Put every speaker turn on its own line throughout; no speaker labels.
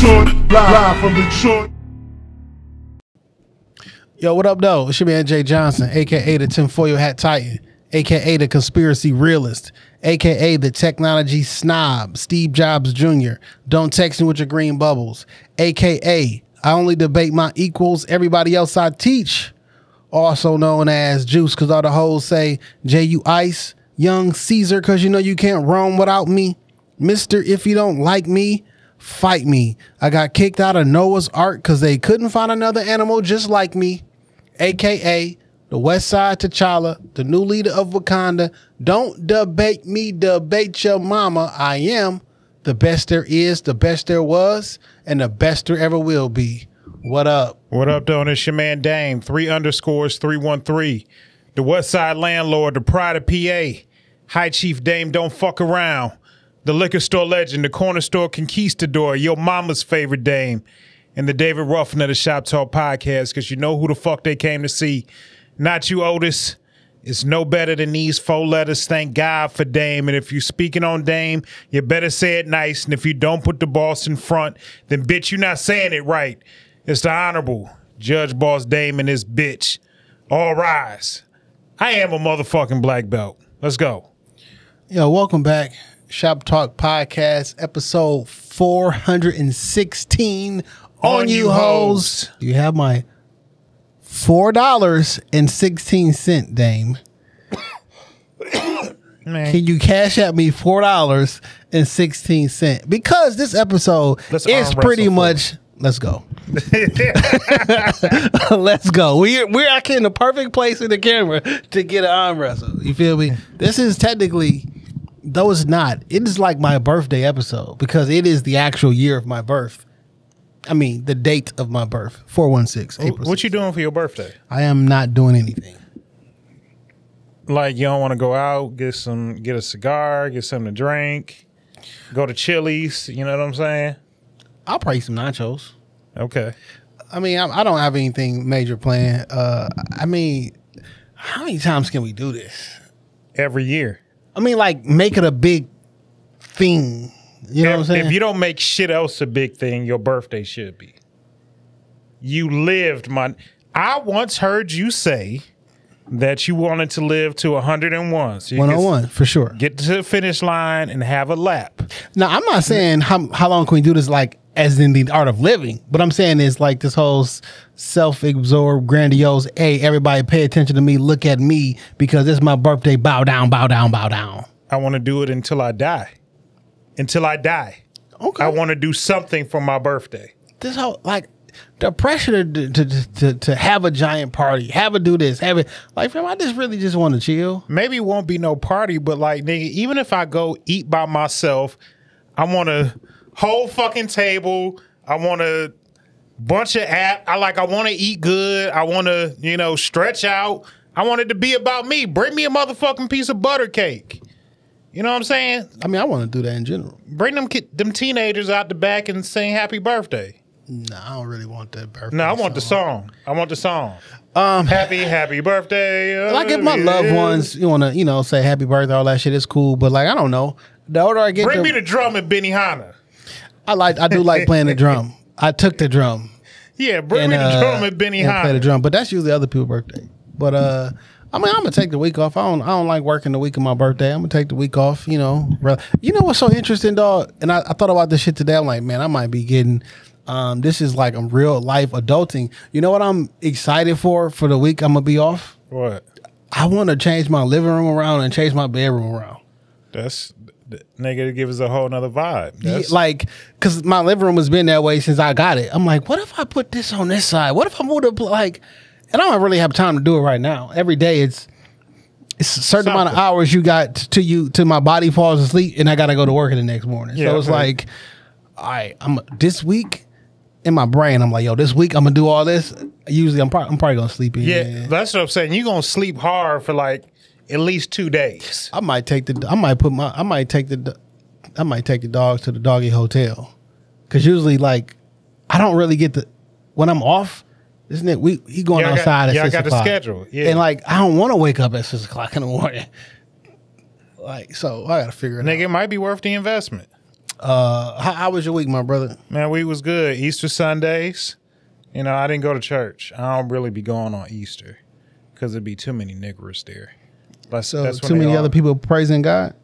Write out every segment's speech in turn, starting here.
Detroit, live from Detroit.
Yo, what up, though? It's your man Jay Johnson, a.k.a. the tinfoil hat titan, a.k.a. the conspiracy realist, a.k.a. the technology snob, Steve Jobs Jr. Don't text me with your green bubbles, a.k.a. I only debate my equals, everybody else I teach, also known as Juice, because all the hoes say, J, you ice, young Caesar, because you know you can't roam without me, Mister, if you don't like me, fight me. I got kicked out of Noah's Ark because they couldn't find another animal just like me, a.k.a. the West Side T'Challa, the new leader of Wakanda. Don't debate me, debate your mama. I am the best there is, the best there was, and the best there ever will be. What up?
What up, though? It's your man Dame, 3_313. The West Side Landlord, the Pride of PA. High Chief Dame, don't fuck around. The liquor store legend, the corner store conquistador, your mama's favorite dame, and the David Ruffin of the Shop Talk Podcast, because you know who the fuck they came to see. Not you, Otis. It's no better than these 4 letters. Thank God for Dame. And if you're speaking on Dame, you better say it nice. And if you don't put the boss in front, then bitch, you're not saying it right. It's the Honorable Judge Boss Dame and this bitch. All rise. I am a motherfucking black belt. Let's go.
Yo, welcome back. Shop Talk Podcast, episode 416. On you hoes. You have my $4.16, Dame.
Man.
Can you cash at me $4.16? Because this episode is pretty much. Let's go. Let's go. We're actually in the perfect place in the camera to get an arm wrestle. You feel me? This is technically, though it's not, it is like my birthday episode because it is the actual year of my birth. I mean, the date of my birth, 416. April
What you doing for your birthday?
I am not doing anything.
Like, you don't want to go out, get a cigar, get something to drink, go to Chili's, you know what I'm saying?
I'll probably eat some nachos.
Okay.
I mean, I don't have anything major planned. I mean, how many times can we do this?
Every year.
I mean, like, make it a big thing. You know what I'm saying?
If you don't make shit else a big thing, your birthday should be. You lived, I once heard you say that you wanted to live to 101. So
101, for sure.
Get to the finish line and have a lap.
Now, I'm not saying how long can we do this, like, as in the art of living. But I'm saying is like this whole self-absorbed, grandiose, hey, everybody pay attention to me, look at me, because it's my birthday, bow down, bow down, bow down.
I want to do it until I die. Until I die.
Okay.
I want to do something for my birthday.
This whole, like, the pressure to have a giant party, have a do this, have it, like, fam, I just really just want to chill.
Maybe it won't be no party, but like, nigga, even if I go eat by myself, I want a whole fucking table. I want a bunch of I want to eat good. I want to, stretch out. I want it to be about me. Bring me a motherfucking piece of butter cake. You know what I'm saying?
I mean, I want to do that in general.
Bring them teenagers out the back and sing happy birthday.
No, I don't really want that birthday.
No, I want the song. I want the song. Happy birthday.
Like if my loved ones, you want to, say happy birthday, all that shit is cool. But like, I don't know. The older I get,
bring me the drum and Benihana.
I do like playing the drum. I took the drum.
Yeah, bring me the drum and Benihana.
Play the drum, but that's usually other people's birthday. But I mean, I'm gonna take the week off. I don't like working the week of my birthday. I'm gonna take the week off. You know what's so interesting, dog? And I thought about this shit today. I'm like, man, I might be getting. This is like a real life adulting. You know what I'm excited for the week I'm gonna be off?
What?
I want to change my living room around and change my bedroom around.
That's nigga to give us a whole nother vibe. That's,
like, because my living room has been that way since I got it. I'm like, what if I put this on this side? What if I move to like? And I don't really have time to do it right now. Every day it's a certain amount of hours you got to my body falls asleep and I got to go to work the next morning. Yeah, so it's like, all right, this week in my brain, I'm like, yo, this week I'm gonna do all this. Usually I'm probably gonna sleep in.
Yeah, that's what I'm saying. You're gonna sleep hard for like at least 2 days.
I might take the dogs to the doggy hotel. Cause usually like I don't really get when I'm off. Isn't it? He going outside at 6 o'clock.
Yeah, I got the schedule. Yeah.
And like, I don't want to wake up at 6 o'clock in the morning. Like, so I got to figure it out.
Nigga, it might be worth the investment.
How was your week, my brother?
Man, we was good. Easter Sundays. You know, I didn't go to church. I don't really be going on Easter because there'd be too many niggers there. But
So
that's when
too
they
many
all-
other people praising God.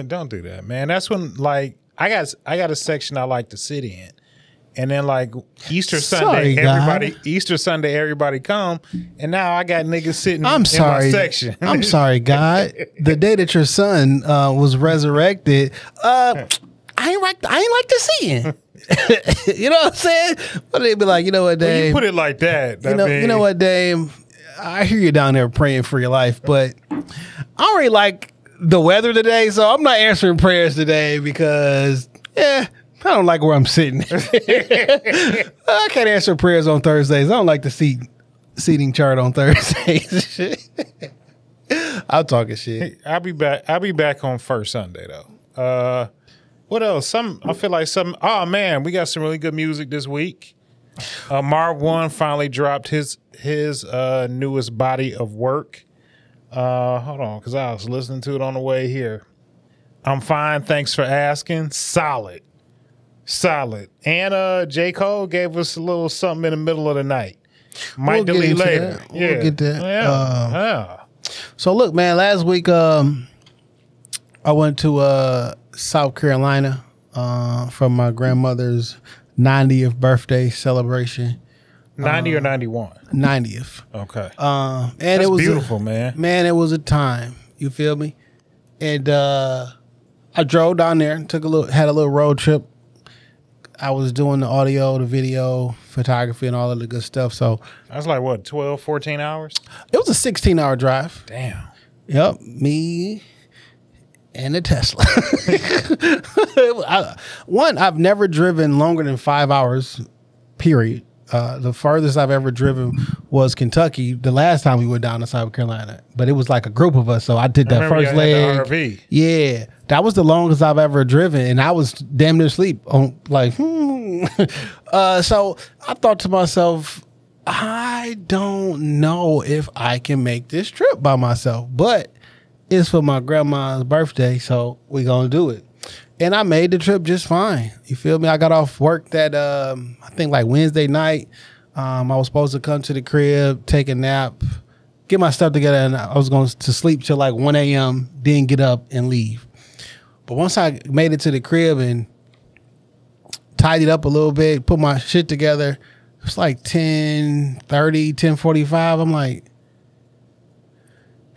Don't do that, man. That's when like I got a section I like to sit in. And then like Easter
Sorry,
Sunday,
God.
Easter Sunday, everybody come, and now I got niggas sitting
I'm
in
sorry.
my section.
I'm sorry, God. The day that your son was resurrected, I ain't like to see him. You know what I'm saying? But they'd be like, you know what,
When
Dave?
you put it like that.
You know what, Dave? I hear you down there praying for your life, but I don't really like the weather today, so I'm not answering prayers today because, I don't like where I'm sitting. I can't answer prayers on Thursdays. I don't like the seating chart on Thursdays. I'm talking shit.
I'll be back on first Sunday though. What else? I feel like oh man, we got some really good music this week. Marv One finally dropped his newest body of work. Hold on, because I was listening to it on the way here. I'm fine, thanks for asking. Solid. And J. Cole gave us a little something in the middle of the night. Might
We'll get
delete
into
later.
that. We'll get that.
Yeah.
So look, man, last week I went to South Carolina for my grandmother's 90th birthday celebration.
90 or 91?
90th.
Okay.
And
That's
it was
beautiful, man.
Man, it was a time. You feel me? And I drove down there, had a little road trip. I was doing the audio, the video, photography, and all of the good stuff. So
That's like what, 12, 14 hours?
it was a 16-hour drive.
Damn.
Yep, me and the Tesla. I've never driven longer than 5 hours, period. The farthest I've ever driven was Kentucky. The last time we went down to South Carolina, but it was like a group of us. So I did that
remember
first
you had
leg.
the RV.
Yeah, that was the longest I've ever driven, and I was damn near asleep on like. So I thought to myself, I don't know if I can make this trip by myself, but it's for my grandma's birthday, so we gonna do it. And I made the trip just fine. You feel me? I got off work that I think like Wednesday night. I was supposed to come to the crib, take a nap, get my stuff together, and I was going to sleep till like 1 a.m., then get up and leave. But once I made it to the crib and tidied up a little bit, put my shit together, it was like 10:30, 10:45. I'm like,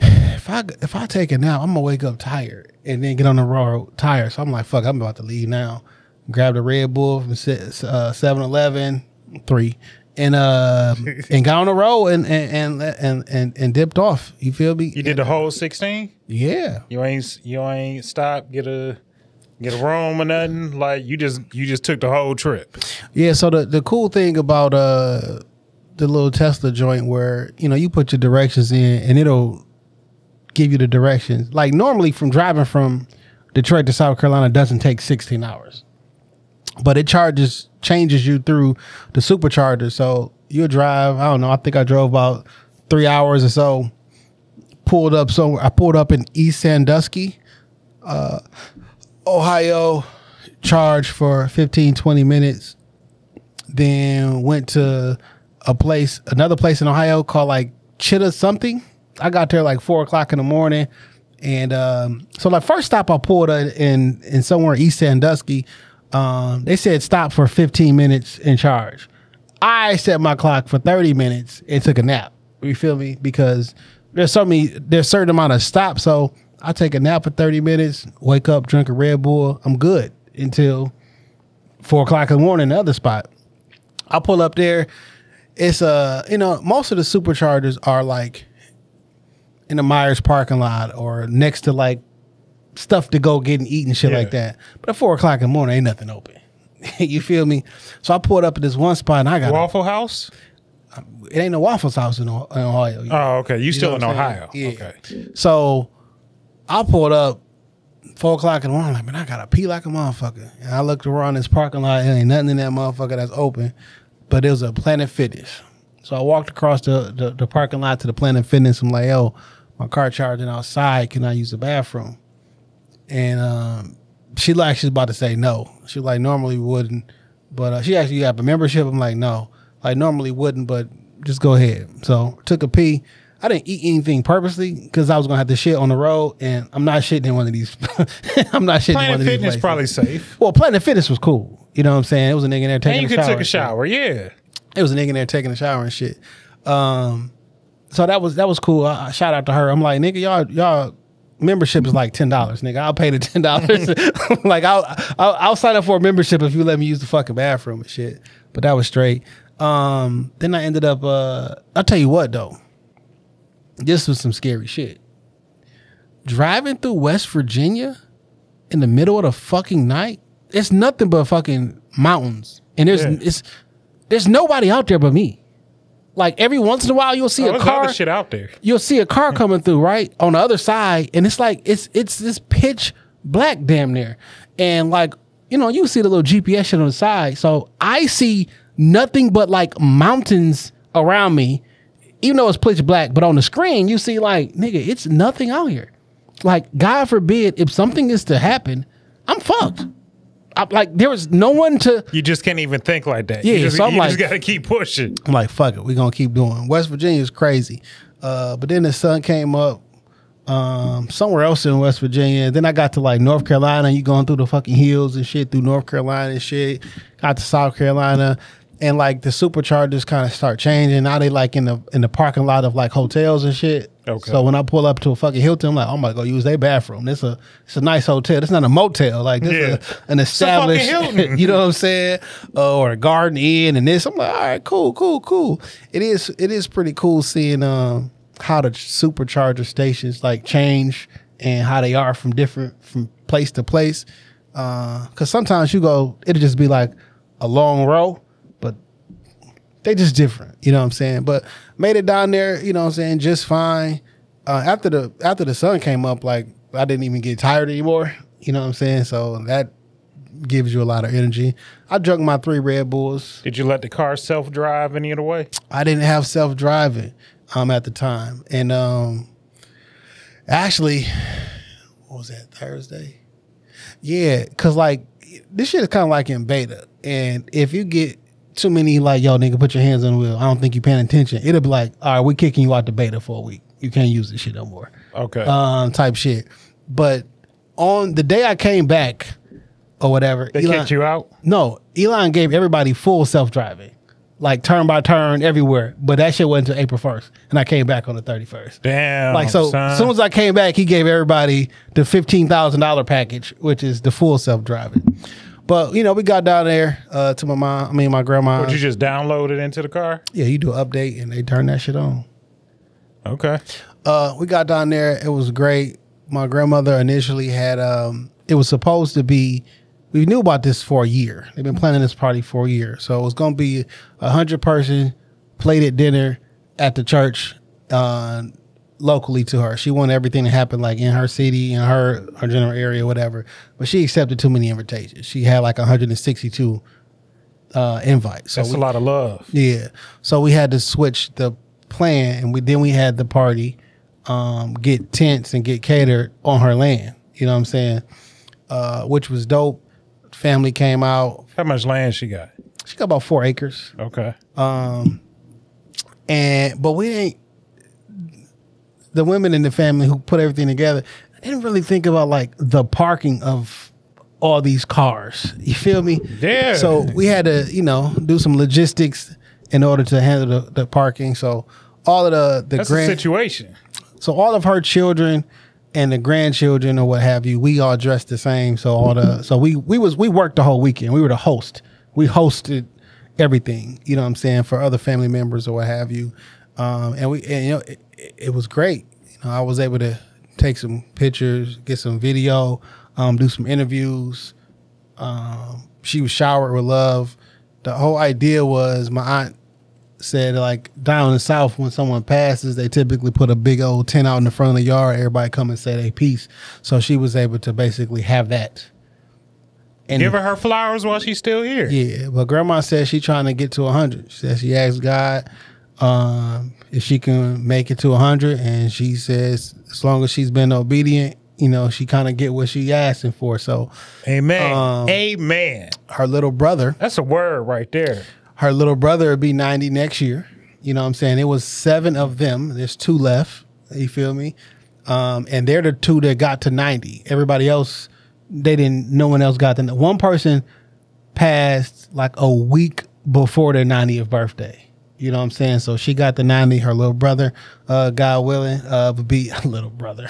if I take a nap, I'm gonna wake up tired and then get on the road tired. So I'm like, fuck, I'm about to leave now. Grabbed a Red Bull from 7-Eleven, 3, and got on the road and dipped off. You feel me?
You did the whole 16?
Yeah.
You ain't stopped, get a room or nothing? Like you just took the whole trip.
Yeah, so the cool thing about the little Tesla joint where, you put your directions in and it'll give you the directions. Like normally from driving from Detroit to South Carolina doesn't take 16 hours. But it changes you through the supercharger. So you'll drive, I don't know, I think I drove about 3 hours or so. I pulled up in East Sandusky, Ohio, charged for 15, 20 minutes. Then went to another place in Ohio called like Chitta something. I got there like 4 o'clock in the morning. And so like first stop I pulled in somewhere East Sandusky. They said stop for 15 minutes and charge. I set my clock for 30 minutes and took a nap. You feel me? Because there's a certain amount of stops. So I take a nap for 30 minutes, wake up, drink a Red Bull. I'm good until 4 o'clock in the morning, the other spot. I pull up there. It's most of the superchargers are like in the Myers parking lot or next to like stuff to go get and eat and shit like that. But at 4 o'clock in the morning, ain't nothing open. You feel me? So I pulled up at this one spot and I got
Waffle House?
It ain't no Waffle House in Ohio.
Oh, okay. You still
know
in
what I'm
Ohio.
saying? Yeah.
Okay.
So I pulled up 4 o'clock in the morning. Like, man, I gotta pee like a motherfucker. And I looked around this parking lot. There ain't nothing in that motherfucker that's open. But it was a Planet Fitness. So I walked across the parking lot to the Planet Fitness. I'm like, yo, my car charging outside. Can I use the bathroom? And she like she's about to say no. She like normally wouldn't, but she actually got a membership. I'm like no, like normally wouldn't, but just go ahead. So took a pee. I didn't eat anything purposely because I was gonna have to shit on the road, and I'm not shitting in one of these. I'm not shitting in one of these. Planet
Fitness probably safe.
Well, Planet Fitness was cool. You know what I'm saying? It was a nigga in there taking a shower.
And you could take a shower, yeah.
It was a nigga in there taking a shower and shit. So that was cool. I shout out to her. I'm like, nigga, y'all membership is like $10, nigga. I'll pay the $10. Like I'll sign up for a membership if you let me use the fucking bathroom and shit. But that was straight. Then I ended up. I'll tell you what though. This was some scary shit. Driving through West Virginia in the middle of the fucking night. It's nothing but fucking mountains, and there's nobody out there but me. Like every once in a while, you'll see a car.
Other shit out there.
You'll see a car coming through right on the other side, and it's like it's this pitch black damn near, and like you see the little GPS shit on the side. So I see nothing but like mountains around me, even though it's pitch black. But on the screen, you see like nigga, it's nothing out here. Like God forbid if something is to happen, I'm fucked. Like there was no one to.
You just can't even think like that.
Yeah,
you
so I'm like,
just gotta keep pushing.
I'm like, fuck it, we gonna keep doing. West Virginia is crazy, but then the sun came up somewhere else in West Virginia. Then I got to like North Carolina. And you going through the fucking hills and shit through North Carolina and shit. Got to South Carolina, and like the superchargers kind of start changing. Now they like in the parking lot of like hotels and shit.
Okay.
So when I pull up to a fucking Hilton, I'm like, I'm gonna go use their bathroom. It's a nice hotel. It's not a motel. Like this is an established, you know what I'm saying? Or a Garden Inn and this. I'm like, all right, cool. It is pretty cool seeing how the supercharger stations like change and how they are from place to place. Cause sometimes you go, it'll just be like a long row, but they just different, you know what I'm saying? But made it down there, you know what I'm saying, just fine. After the sun came up, like I didn't even get tired anymore, you know what I'm saying? So that gives you a lot of energy. I drank my 3 Red Bulls.
Did you let the car self-drive any other way?
I didn't have self-driving at the time. And actually, what was that, Thursday? Yeah, because like this shit is kind of like in beta. And if you get too many like, yo, nigga, put your hands on the wheel, I don't think you paying attention, it'll be like, all right, we kicking you out the beta for a week. You can't use this shit no more.
Okay.
Type shit. But on the day I came back or whatever,
they kicked you out?
No, Elon gave everybody full self-driving, like turn by turn everywhere. But that shit went until April 1st, and I came back on the 31st.
Damn.
Like so,
son.
As soon as I came back, he gave everybody the $15,000 package, which is the full self-driving. But we got down there to my grandma.
Would you just download it into the car?
Yeah, you do an update and they turn that shit on.
Okay.
We got down there. It was great. My grandmother initially had it was supposed to be. We knew about this for a year. They've been planning this party for a year, so it was going to be 100-person plated dinner at the church locally to her. She wanted everything to happen like in her city, in her general area, whatever. But she accepted too many invitations. She had like 162 invites. So
that's a lot of love.
Yeah. So we had to switch the plan, and we had the party get tents and get catered on her land. You know what I'm saying? Which was dope. Family came out.
How much land she got?
She got about 4 acres.
Okay.
But we ain't. The women in the family who put everything together, I didn't really think about like the parking of all these cars. You feel me?
Yeah.
So we had to, do some logistics in order to handle the parking. So all of the
that's a situation.
So all of her children and the grandchildren or what have you, we all dressed the same. So we worked the whole weekend. We were the host. We hosted everything. You know what I'm saying, for other family members or what have you. It was great. I was able to take some pictures, get some video, do some interviews. She was showered with love. The whole idea was my aunt said like down in the South when someone passes, they typically put a big old tent out in the front of the yard. Everybody come and say their piece. So she was able to basically have that. And
give her flowers while she's still here.
Yeah, but grandma said she's trying to get to 100. She said she asked God if she can make it to 100, and she says as long as she's been obedient, she kind of get what she asking for. So,
amen. Amen.
Her little brother.
That's a word right there.
Her little brother will be 90 next year. You know what I'm saying? It was 7 of them. There's 2 left. You feel me? And they're the 2 that got to 90. Everybody else, no one else got to. One person passed like a week before their 90th birthday. You know what I'm saying? So she got the 90. Her little brother, God willing, would be little brother.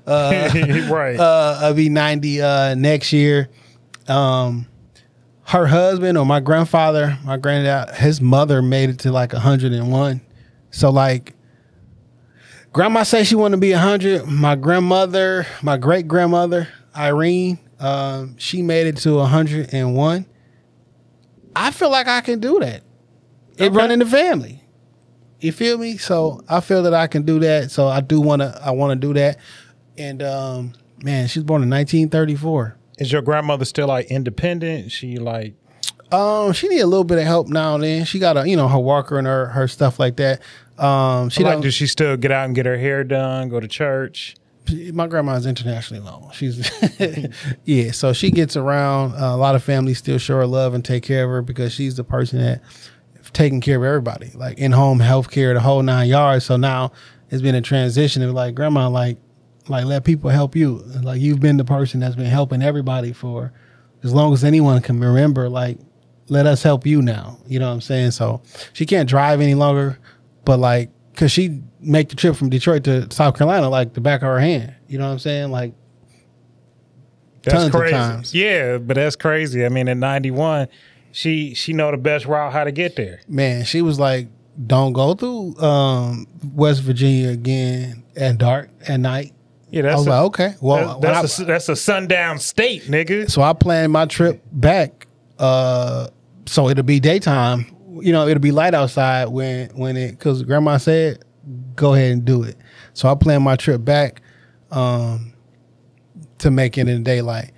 Right.
Be 90 next year. Her husband or my grandfather, my granddad, his mother made it to like 101. So like, grandma said she wanted to be 100. My grandmother, my great grandmother, Irene, she made it to 101. I feel like I can do that. It run in the family. You feel me? So I feel that I can do that. So I want to do that. And man, she was born in 1934.
Is your grandmother still like independent? She like
she need a little bit of help now and then. She got her walker and her stuff like that.
Does she still get out and get her hair done, go to church?
My grandma's internationally known. She's yeah, so she gets around. A lot of families still show her love and take care of her because she's the person that taking care of everybody, like in-home health care, the whole 9 yards. So now it's been a transition of like, grandma, like let people help you. Like you've been the person that's been helping everybody for as long as anyone can remember. Like, let us help you now. You know what I'm saying? So she can't drive any longer, but like, cause she make the trip from Detroit to South Carolina like the back of her hand. You know what I'm saying? Like,
that's
tons
crazy.
of times.
Yeah, but that's crazy. I mean, at 91, she know the best route how to get there.
Man, she was like, don't go through West Virginia again at dark at night.
Yeah, that's
I was like, okay. Well,
that's a sundown state, nigga.
So I planned my trip back, so it'll be daytime. It'll be light outside because grandma said, go ahead and do it. So I planned my trip back to make it in daylight.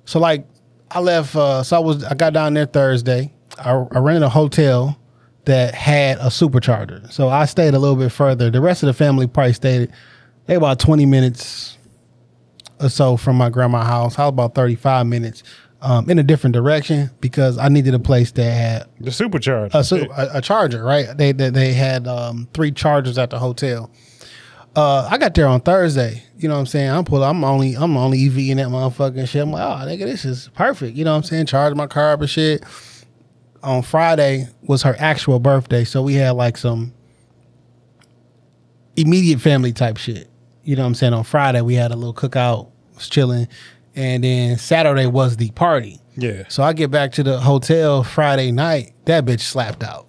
So like I left, I got down there Thursday. I rented a hotel that had a supercharger. So I stayed a little bit further. The rest of the family probably stayed about 20 minutes or so from my grandma's house. I was about 35 minutes in a different direction because I needed a place that had
the supercharger,
a charger, right? They had 3 chargers at the hotel. I got there on Thursday. You know what I'm saying? I'm only EVing that motherfucking shit. I'm like, oh, nigga, this is perfect. You know what I'm saying? Charge my car up and shit. On Friday was her actual birthday, so we had like some immediate family type shit. You know what I'm saying? On Friday we had a little cookout, was chilling, and then Saturday was the party.
Yeah.
So I get back to the hotel Friday night. That bitch slapped out.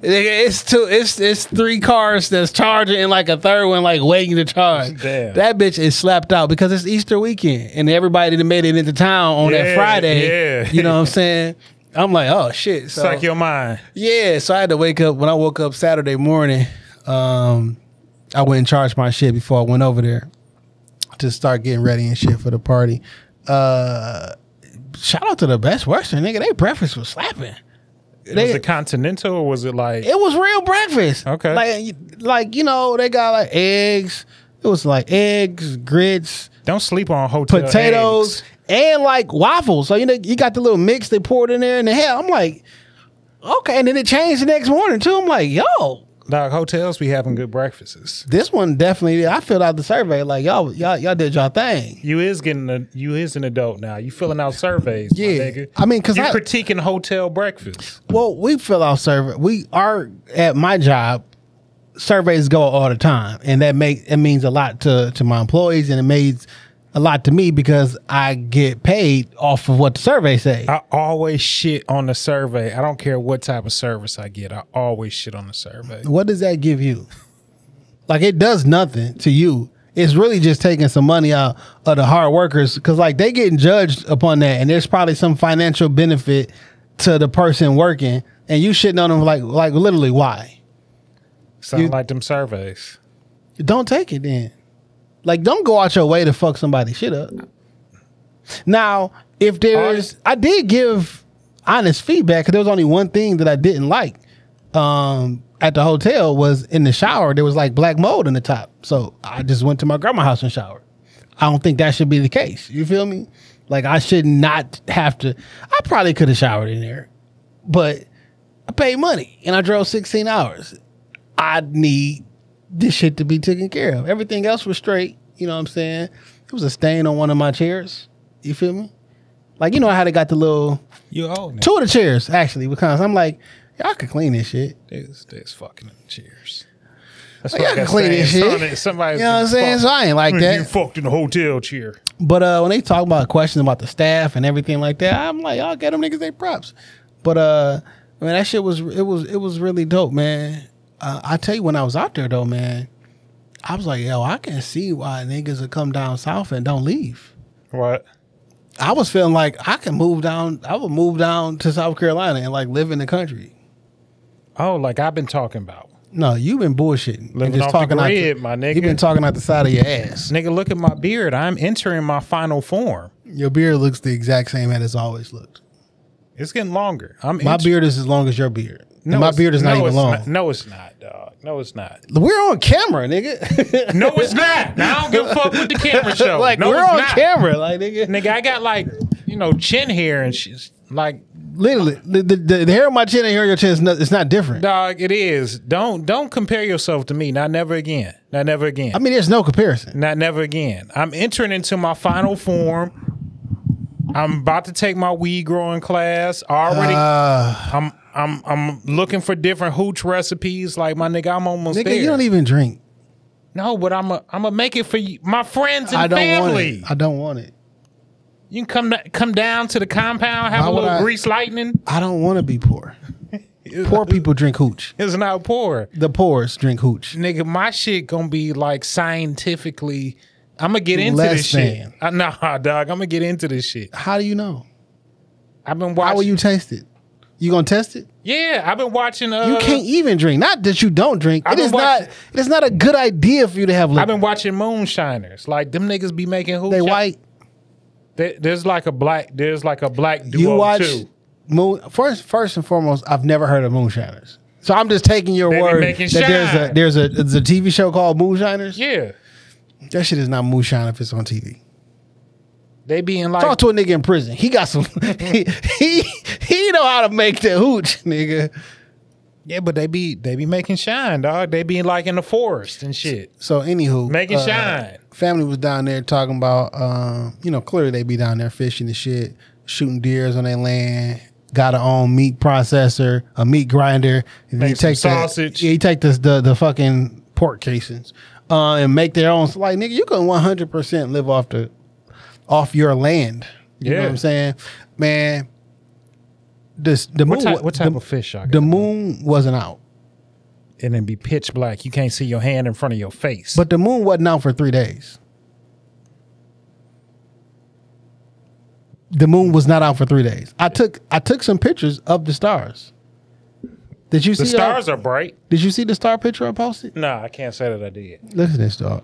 It's 3 cars that's charging and like a third one like waiting to charge.
Damn.
That bitch is slapped out because it's Easter weekend and everybody that made it into town on that Friday.
Yeah.
You know what I'm saying? I'm like, oh shit. So,
suck your mind.
Yeah. So I had to wake up. When I woke up Saturday morning, I went and charged my shit before I went over there to start getting ready and shit for the party. Shout out to the Best Western, nigga. They breakfast was slapping.
Was it continental or was it like?
It was real breakfast.
Okay.
Like they got like eggs. It was like eggs, grits.
Don't sleep on hotel
potatoes
eggs.
And like waffles. So you got the little mix they poured in there in the hell. I'm like, okay. And then it changed the next morning too. I'm like, yo.
Dog, hotels be having good breakfasts.
This one definitely. I filled out the survey. Like y'all did y'all thing.
You is an adult now. You filling out surveys.
Yeah,
my nigga.
I mean, because
you're critiquing hotel breakfast.
Well, we fill out survey. We are at my job. Surveys go all the time, and it means a lot to my employees, and it means a lot to me because I get paid off of what the survey say.
I always shit on the survey. I don't care what type of service I get. I always shit on the survey.
What does that give you? Like, it does nothing to you. It's really just taking some money out of the hard workers because, like, they getting judged upon that, and there's probably some financial benefit to the person working, and you shitting on them like literally why?
Sound like them surveys.
Don't take it then. Like, don't go out your way to fuck somebody's shit up. Now, if there's... I did give honest feedback because there was only one thing that I didn't like at the hotel was in the shower, there was like black mold in the top. So I just went to my grandma's house and showered. I don't think that should be the case. You feel me? Like, I should not have to. I probably could have showered in there, but I paid money and I drove 16 hours. I need this shit to be taken care of. Everything else was straight. You know what I'm saying? It was a stain on one of my chairs. You feel me? Like, you know how they got the little...
You own it.
2 of the chairs, actually, because I'm like, y'all could clean this shit.
There's fucking chairs. That's
Like, y'all can clean this shit.
Somebody,
You know what I'm saying? So I ain't like that.
You fucked in a hotel chair.
But when they talk about questions about the staff and everything like that, I'm like, y'all get them niggas their props. But man, that shit was really dope, man. I tell you, when I was out there though, man, I was like, yo, I can see why niggas would come down south and don't leave.
What?
I was feeling like I can move down. I would move down to South Carolina and like live in the country.
Oh, like I've been talking about.
No, you've been bullshitting.
Living off the grid, my nigga.
You've been talking out the side of your ass.
Nigga, look at my beard. I'm entering my final form.
Your beard looks the exact same as it's always looked.
It's getting longer.
My beard is as long as your beard. No, my beard is not even long.
No, it's not, dog. No, it's not.
We're on camera, nigga.
No, it's not. Now, I don't give a fuck with the camera show.
Like,
no,
we're
it's
on
not.
camera, like, nigga.
Nigga, I got like, chin hair and shit. Like,
literally, the hair on my chin and hair on your chin is it's not different.
Dog, it is. Don't compare yourself to me. Not never again. Not never again.
I mean, there's no comparison.
Not never again. I'm entering into my final form. I'm about to take my weed growing class. Already, I'm looking for different hooch recipes. Like, my nigga, I'm almost there.
You don't even drink.
No, but I'm a make it for you, my friends and family.
I don't want it.
You can come down to the compound, have a little grease lightning.
I don't want to be poor. Poor people drink hooch.
It's not poor.
The poorest drink hooch.
Nigga, my shit gonna be like scientifically. I'm gonna get into this shit. Nah, dog. I'm gonna get into this shit.
How do you know?
I've been watching.
How will you taste it? You gonna test it?
Yeah, I've been watching.
You can't even drink. Not that you don't drink. It is not a good idea for you to have liquor.
I've been watching moonshiners. Like, them niggas be making hooch.
They white.
There's like a black duo
you watch
too.
First and foremost, I've never heard of moonshiners. So I'm just taking your word that there's a TV show called Moonshiners.
Yeah.
That shit is not moonshine if it's on TV.
They be in like...
Talk to a nigga in prison. He got some... he know how to make the hooch, nigga.
Yeah, but they be making shine, dog. They be like in the forest and shit.
So anywho...
Making shine.
Family was down there talking about... clearly they be down there fishing and shit. Shooting deers on their land. Got her own meat processor. A meat grinder.
Make some sausage.
He take the fucking pork casings. And make their own. Like, nigga, you can 100% live off your land. You know what I'm saying? Man, the moon.
What type of fish y'all got?
The moon wasn't out.
And then be pitch black. You can't see your hand in front of your face.
But the moon wasn't out for 3 days. The moon was not out for 3 days. I took some pictures of the stars. Did you see
the stars are bright?
Did you see the star picture I posted?
No, I can't say that I did.
Look at this, dog.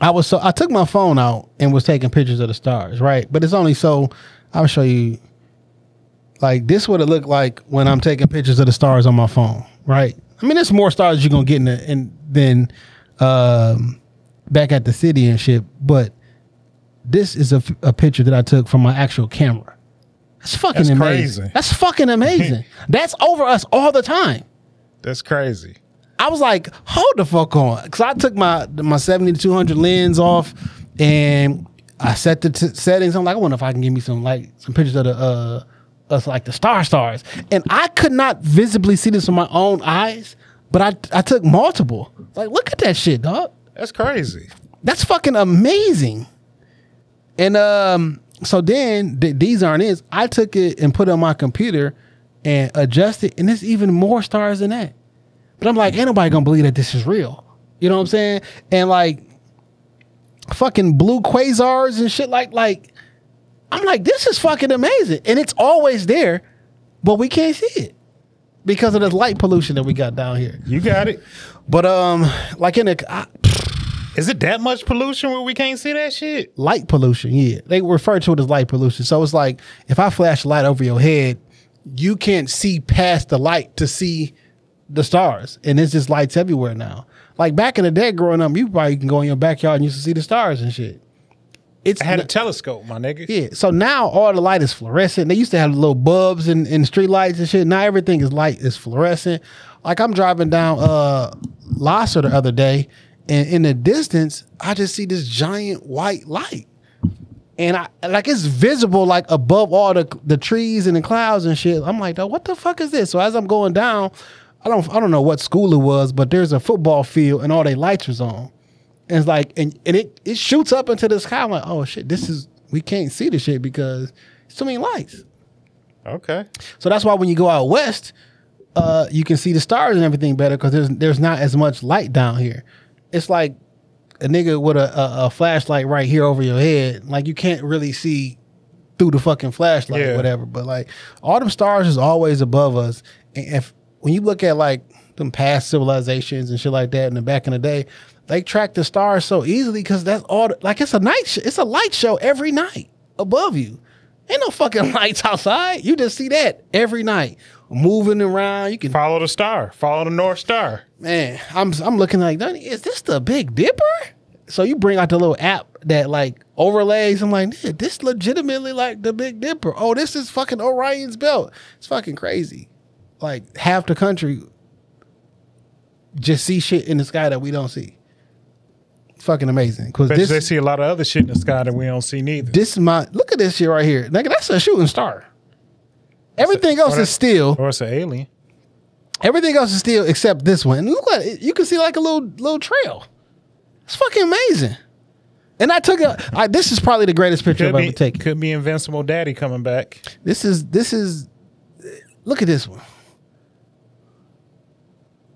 I took my phone out and was taking pictures of the stars, right? But it's only so I'll show you. Like, this would it look like when I'm taking pictures of the stars on my phone, right? I mean, there's more stars you're gonna get than back at the city and shit. But this is a picture that I took from my actual camera. That's fucking amazing.
Crazy.
That's fucking amazing. That's over us all the time.
That's crazy.
I was like, hold the fuck on. Because I took my 70-200 lens off and I set the settings. I'm like, I wonder if I can give me some pictures of the stars. And I could not visibly see this with my own eyes, but I took multiple. Like, look at that shit, dog.
That's crazy.
That's fucking amazing. And so then these aren't it. I took it and put it on my computer and adjusted, and there's even more stars than that. But I'm like, ain't nobody gonna believe that this is real. You know what I'm saying? And like fucking blue quasars and shit like I'm like, this is fucking amazing. And it's always there, but we can't see it because of the light pollution that we got down here.
You got it.
But like
is it that much pollution where we can't see that shit?
Light pollution, yeah. They refer to it as light pollution. So it's like, if I flash a light over your head, you can't see past the light to see the stars. And it's just lights everywhere now. Like back in the day growing up, you probably can go in your backyard and you can see the stars and shit.
I had a telescope, my nigga.
Yeah. So now all the light is fluorescent. They used to have little bulbs in street lights and shit. Now everything is light, is fluorescent. Like I'm driving down Lasser the other day, and in the distance, I just see this giant white light. And it's visible like above all the trees and the clouds and shit. I'm like, what the fuck is this? So as I'm going down, I don't know what school it was, but there's a football field and all their lights was on. And it's like, and it shoots up into the sky. I'm like, oh shit, we can't see the shit because it's too many lights.
Okay. So
that's why when you go out west, you can see the stars and everything better because there's not as much light down here. It's like a nigga with a flashlight right here over your head. Like you can't really see through the fucking flashlight or whatever. But like all them stars is always above us. And when you look at like them past civilizations and shit like that in the back in the day, they track the stars so easily because that's all. Like it's a it's a light show every night above you. Ain't no fucking lights outside. You just see that every night moving around. You can
follow the star, follow the North Star.
Man, I'm looking like, is this the Big Dipper? So you bring out the little app that like overlays. I'm like, yeah, this legitimately like the Big Dipper. Oh, this is fucking Orion's belt. It's fucking crazy. Like half the country just see shit in the sky that we don't see. Fucking amazing. Because
they see a lot of other shit in the sky that we don't see neither.
This is look at this shit right here. Nigga, that's a shooting star. Everything else is still.
Or it's an alien.
Everything else is still except this one. And look at it. You can see like a little trail. It's fucking amazing. And I took this is probably the greatest picture I've ever taken.
Could be Invincible Daddy coming back.
This is look at this one.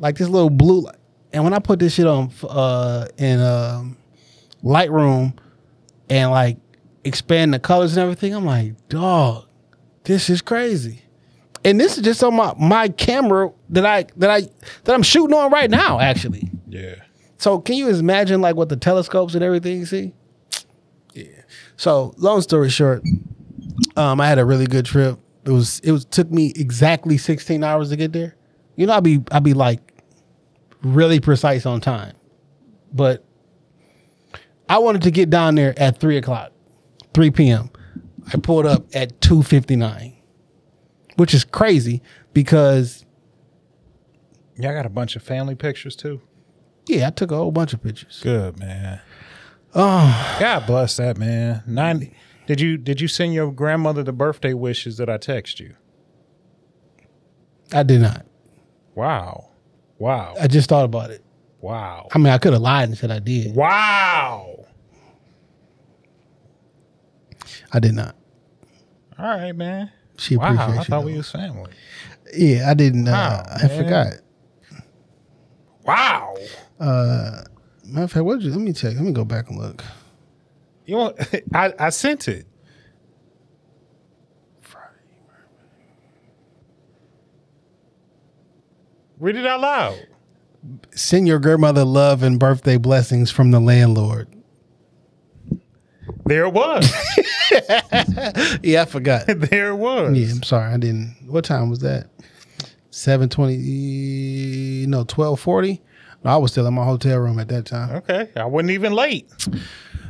Like this little blue light. And when I put this shit on in Lightroom and like expand the colors and everything, I'm like, dog, this is crazy. And this is just on my camera that I'm shooting on right now, actually.
Yeah. So
can you imagine like what the telescopes and everything you see? Yeah. So long story short, I had a really good trip. It took me exactly 16 hours to get there. You know, I'd be like really precise on time, but I wanted to get down there at 3 p.m. I pulled up at 2:59, which is crazy because
y'all got a bunch of family pictures too.
Yeah, I took a whole bunch of pictures.
Good, man.
Oh,
God bless that, man. 90. Did you send your grandmother the birthday wishes that I text you?
I did not.
Wow.
I just thought about it.
Wow.
I mean, I could have lied and said I did.
Wow.
I did not.
All right, man.
She appreciates you.
I thought we was family.
Yeah, I didn't. I forgot.
Wow.
Matter of fact, let me check. Let me go back and look.
You want? I sent it. Read it out loud.
Send your grandmother love and birthday blessings from the landlord.
There it was.
Yeah, I forgot.
There it was.
Yeah, I'm sorry. I didn't. What time was that? 7:20. No, 12:40. No, I was still in my hotel room at that time.
Okay. I wasn't even late.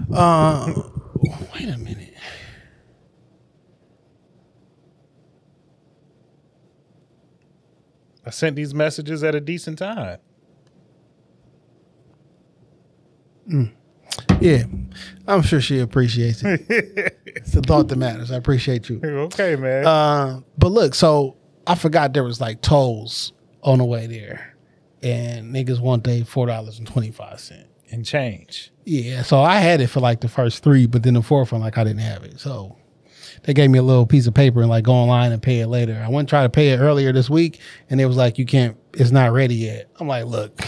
Wait a minute.
I sent these messages at a decent time.
Yeah, I'm sure she appreciates it. It's the thought that matters. I appreciate you.
Okay, man.
But look, so I forgot there was like tolls on the way there, and niggas want they $4.25
and change.
Yeah, so I had it for like the first 3, but then the fourth one, like I didn't have it. So they gave me a little piece of paper and like go online and pay it later. I went to try to pay it earlier this week, and it was like, you can't, it's not ready yet. I'm like, look,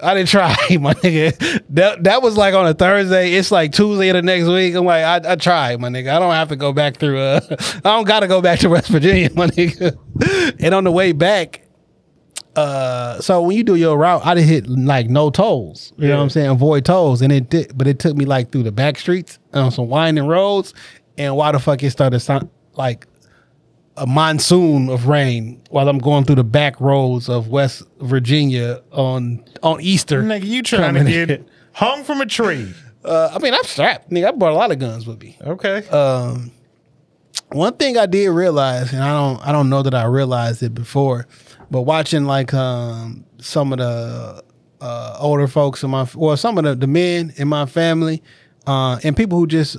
I didn't try, my nigga. That was like on a Thursday. It's like Tuesday of the next week. I'm like, I tried, my nigga. I don't have to go back through, I don't got to go back to West Virginia, my nigga. And on the way back, so when you do your route, I didn't hit like no tolls. You know what I'm saying? Avoid tolls. And it did, but it took me like through the back streets on some winding roads. And why the fuck it started sound like a monsoon of rain while I'm going through the back roads of West Virginia on Easter.
Nigga, you trying to get hung from a tree.
I mean, I'm strapped. Nigga, I brought a lot of guns with me.
Okay.
One thing I did realize, and I don't know that I realized it before, but watching like some of the older folks in some of the men in my family, and people who just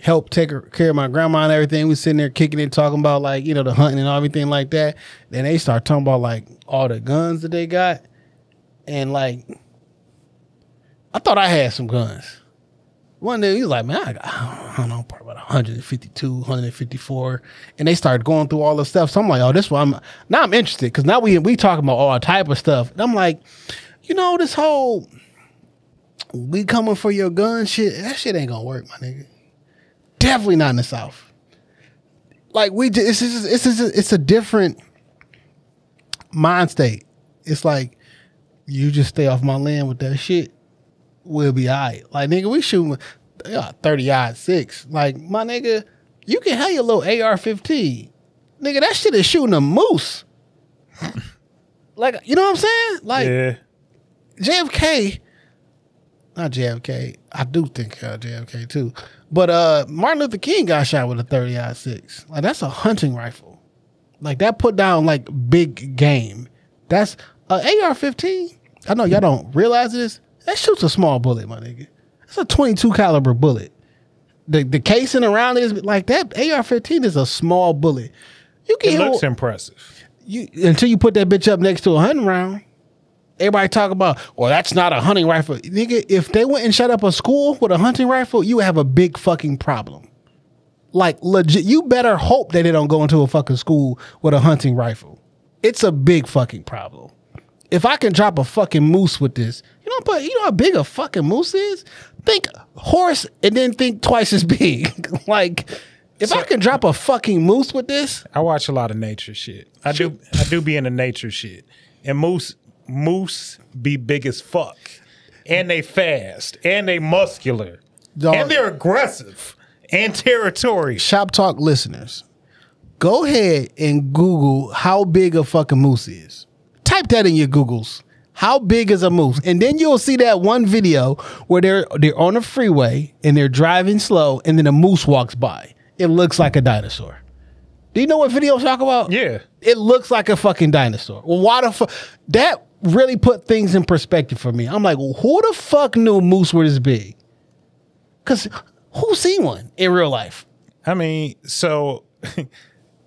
helped take care of my grandma and everything. We sitting there kicking it, talking about like, you know, the hunting and everything like that. Then they start talking about like all the guns that they got. And like, I thought I had some guns. One day he was like, man, I don't know, probably about 152, 154. And they started going through all the stuff. So I'm like, oh, this one, now I'm interested. Because now we talking about all type of stuff. And I'm like, you know, this whole, we coming for your gun shit, that shit ain't gonna work, my nigga. Definitely not in the South. Like it's a different mind state. It's like, you just stay off my land with that shit, we'll be all right. Like, nigga, we shooting 30-06. Like, my nigga, you can have your little AR-15. Nigga, that shit is shooting a moose. Like, you know what I'm saying? Like,
yeah.
JFK, not JFK, I do think JFK too, but Martin Luther King got shot with a 30-06. Like, that's a hunting rifle. Like, that put down like big game. That's AR-15. I know y'all don't realize this. That shoots a small bullet, my nigga. It's a 22 caliber bullet. The casing around it is like that. AR-15 is a small bullet.
It looks impressive.
Until you put that bitch up next to a hunting round. Everybody talk about, well, that's not a hunting rifle. Nigga, if they went and shut up a school with a hunting rifle, you would have a big fucking problem. Like, legit, you better hope that they don't go into a fucking school with a hunting rifle. It's a big fucking problem. If I can drop a fucking moose with this, you know how big a fucking moose is? Think horse and then think twice as big. Like, if I can drop a fucking moose with this.
I watch a lot of nature shit. I do be into nature shit. And moose be big as fuck. And they fast. And they muscular.
Dog.
And they're aggressive. And territorial.
Shop Talk listeners, go ahead and Google how big a fucking moose is. Type that in your Googles. How big is a moose? And then you'll see that one video where they're on a freeway and they're driving slow and then a moose walks by. It looks like a dinosaur. Do you know what video I'm talking about?
Yeah.
It looks like a fucking dinosaur. Well, why the fuck? That really put things in perspective for me. I'm like, well, who the fuck knew moose were this big? Because who's seen one in real life?
I mean, so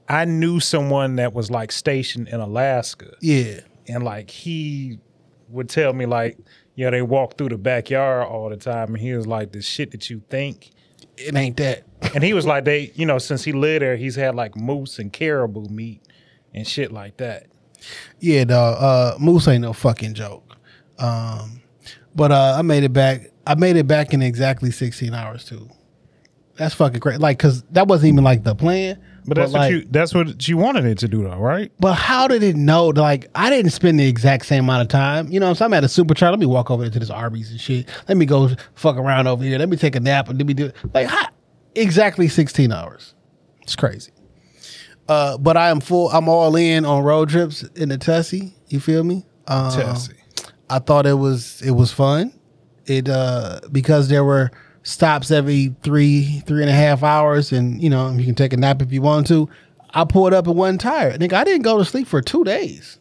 I knew someone that was like stationed in Alaska.
Yeah.
And like he would tell me like, you know, they walk through the backyard all the time. And he was like, the shit that you think.
It ain't that.
And he was like, they, you know, since he lived there, he's had like moose and caribou meat and shit like that.
Yeah, dog. Moose ain't no fucking joke. But I made it back. I made it back in exactly 16 hours too. That's fucking great. Like, cause that wasn't even like the plan.
But that's what you wanted it to do though, right?
But how did it know? Like, I didn't spend the exact same amount of time. You know, so I'm at a supercharger. Let me walk over to this Arby's and shit. Let me go fuck around over here. Let me take a nap and let me do it. Like, exactly 16 hours. It's crazy. But I'm all in on road trips in the Tessie. You feel me?
Tessie.
I thought it was fun. Because there were stops every 3.5 hours, and you know, you can take a nap if you want to. I pulled up and wasn't tired. Nigga, I didn't go to sleep for 2 days.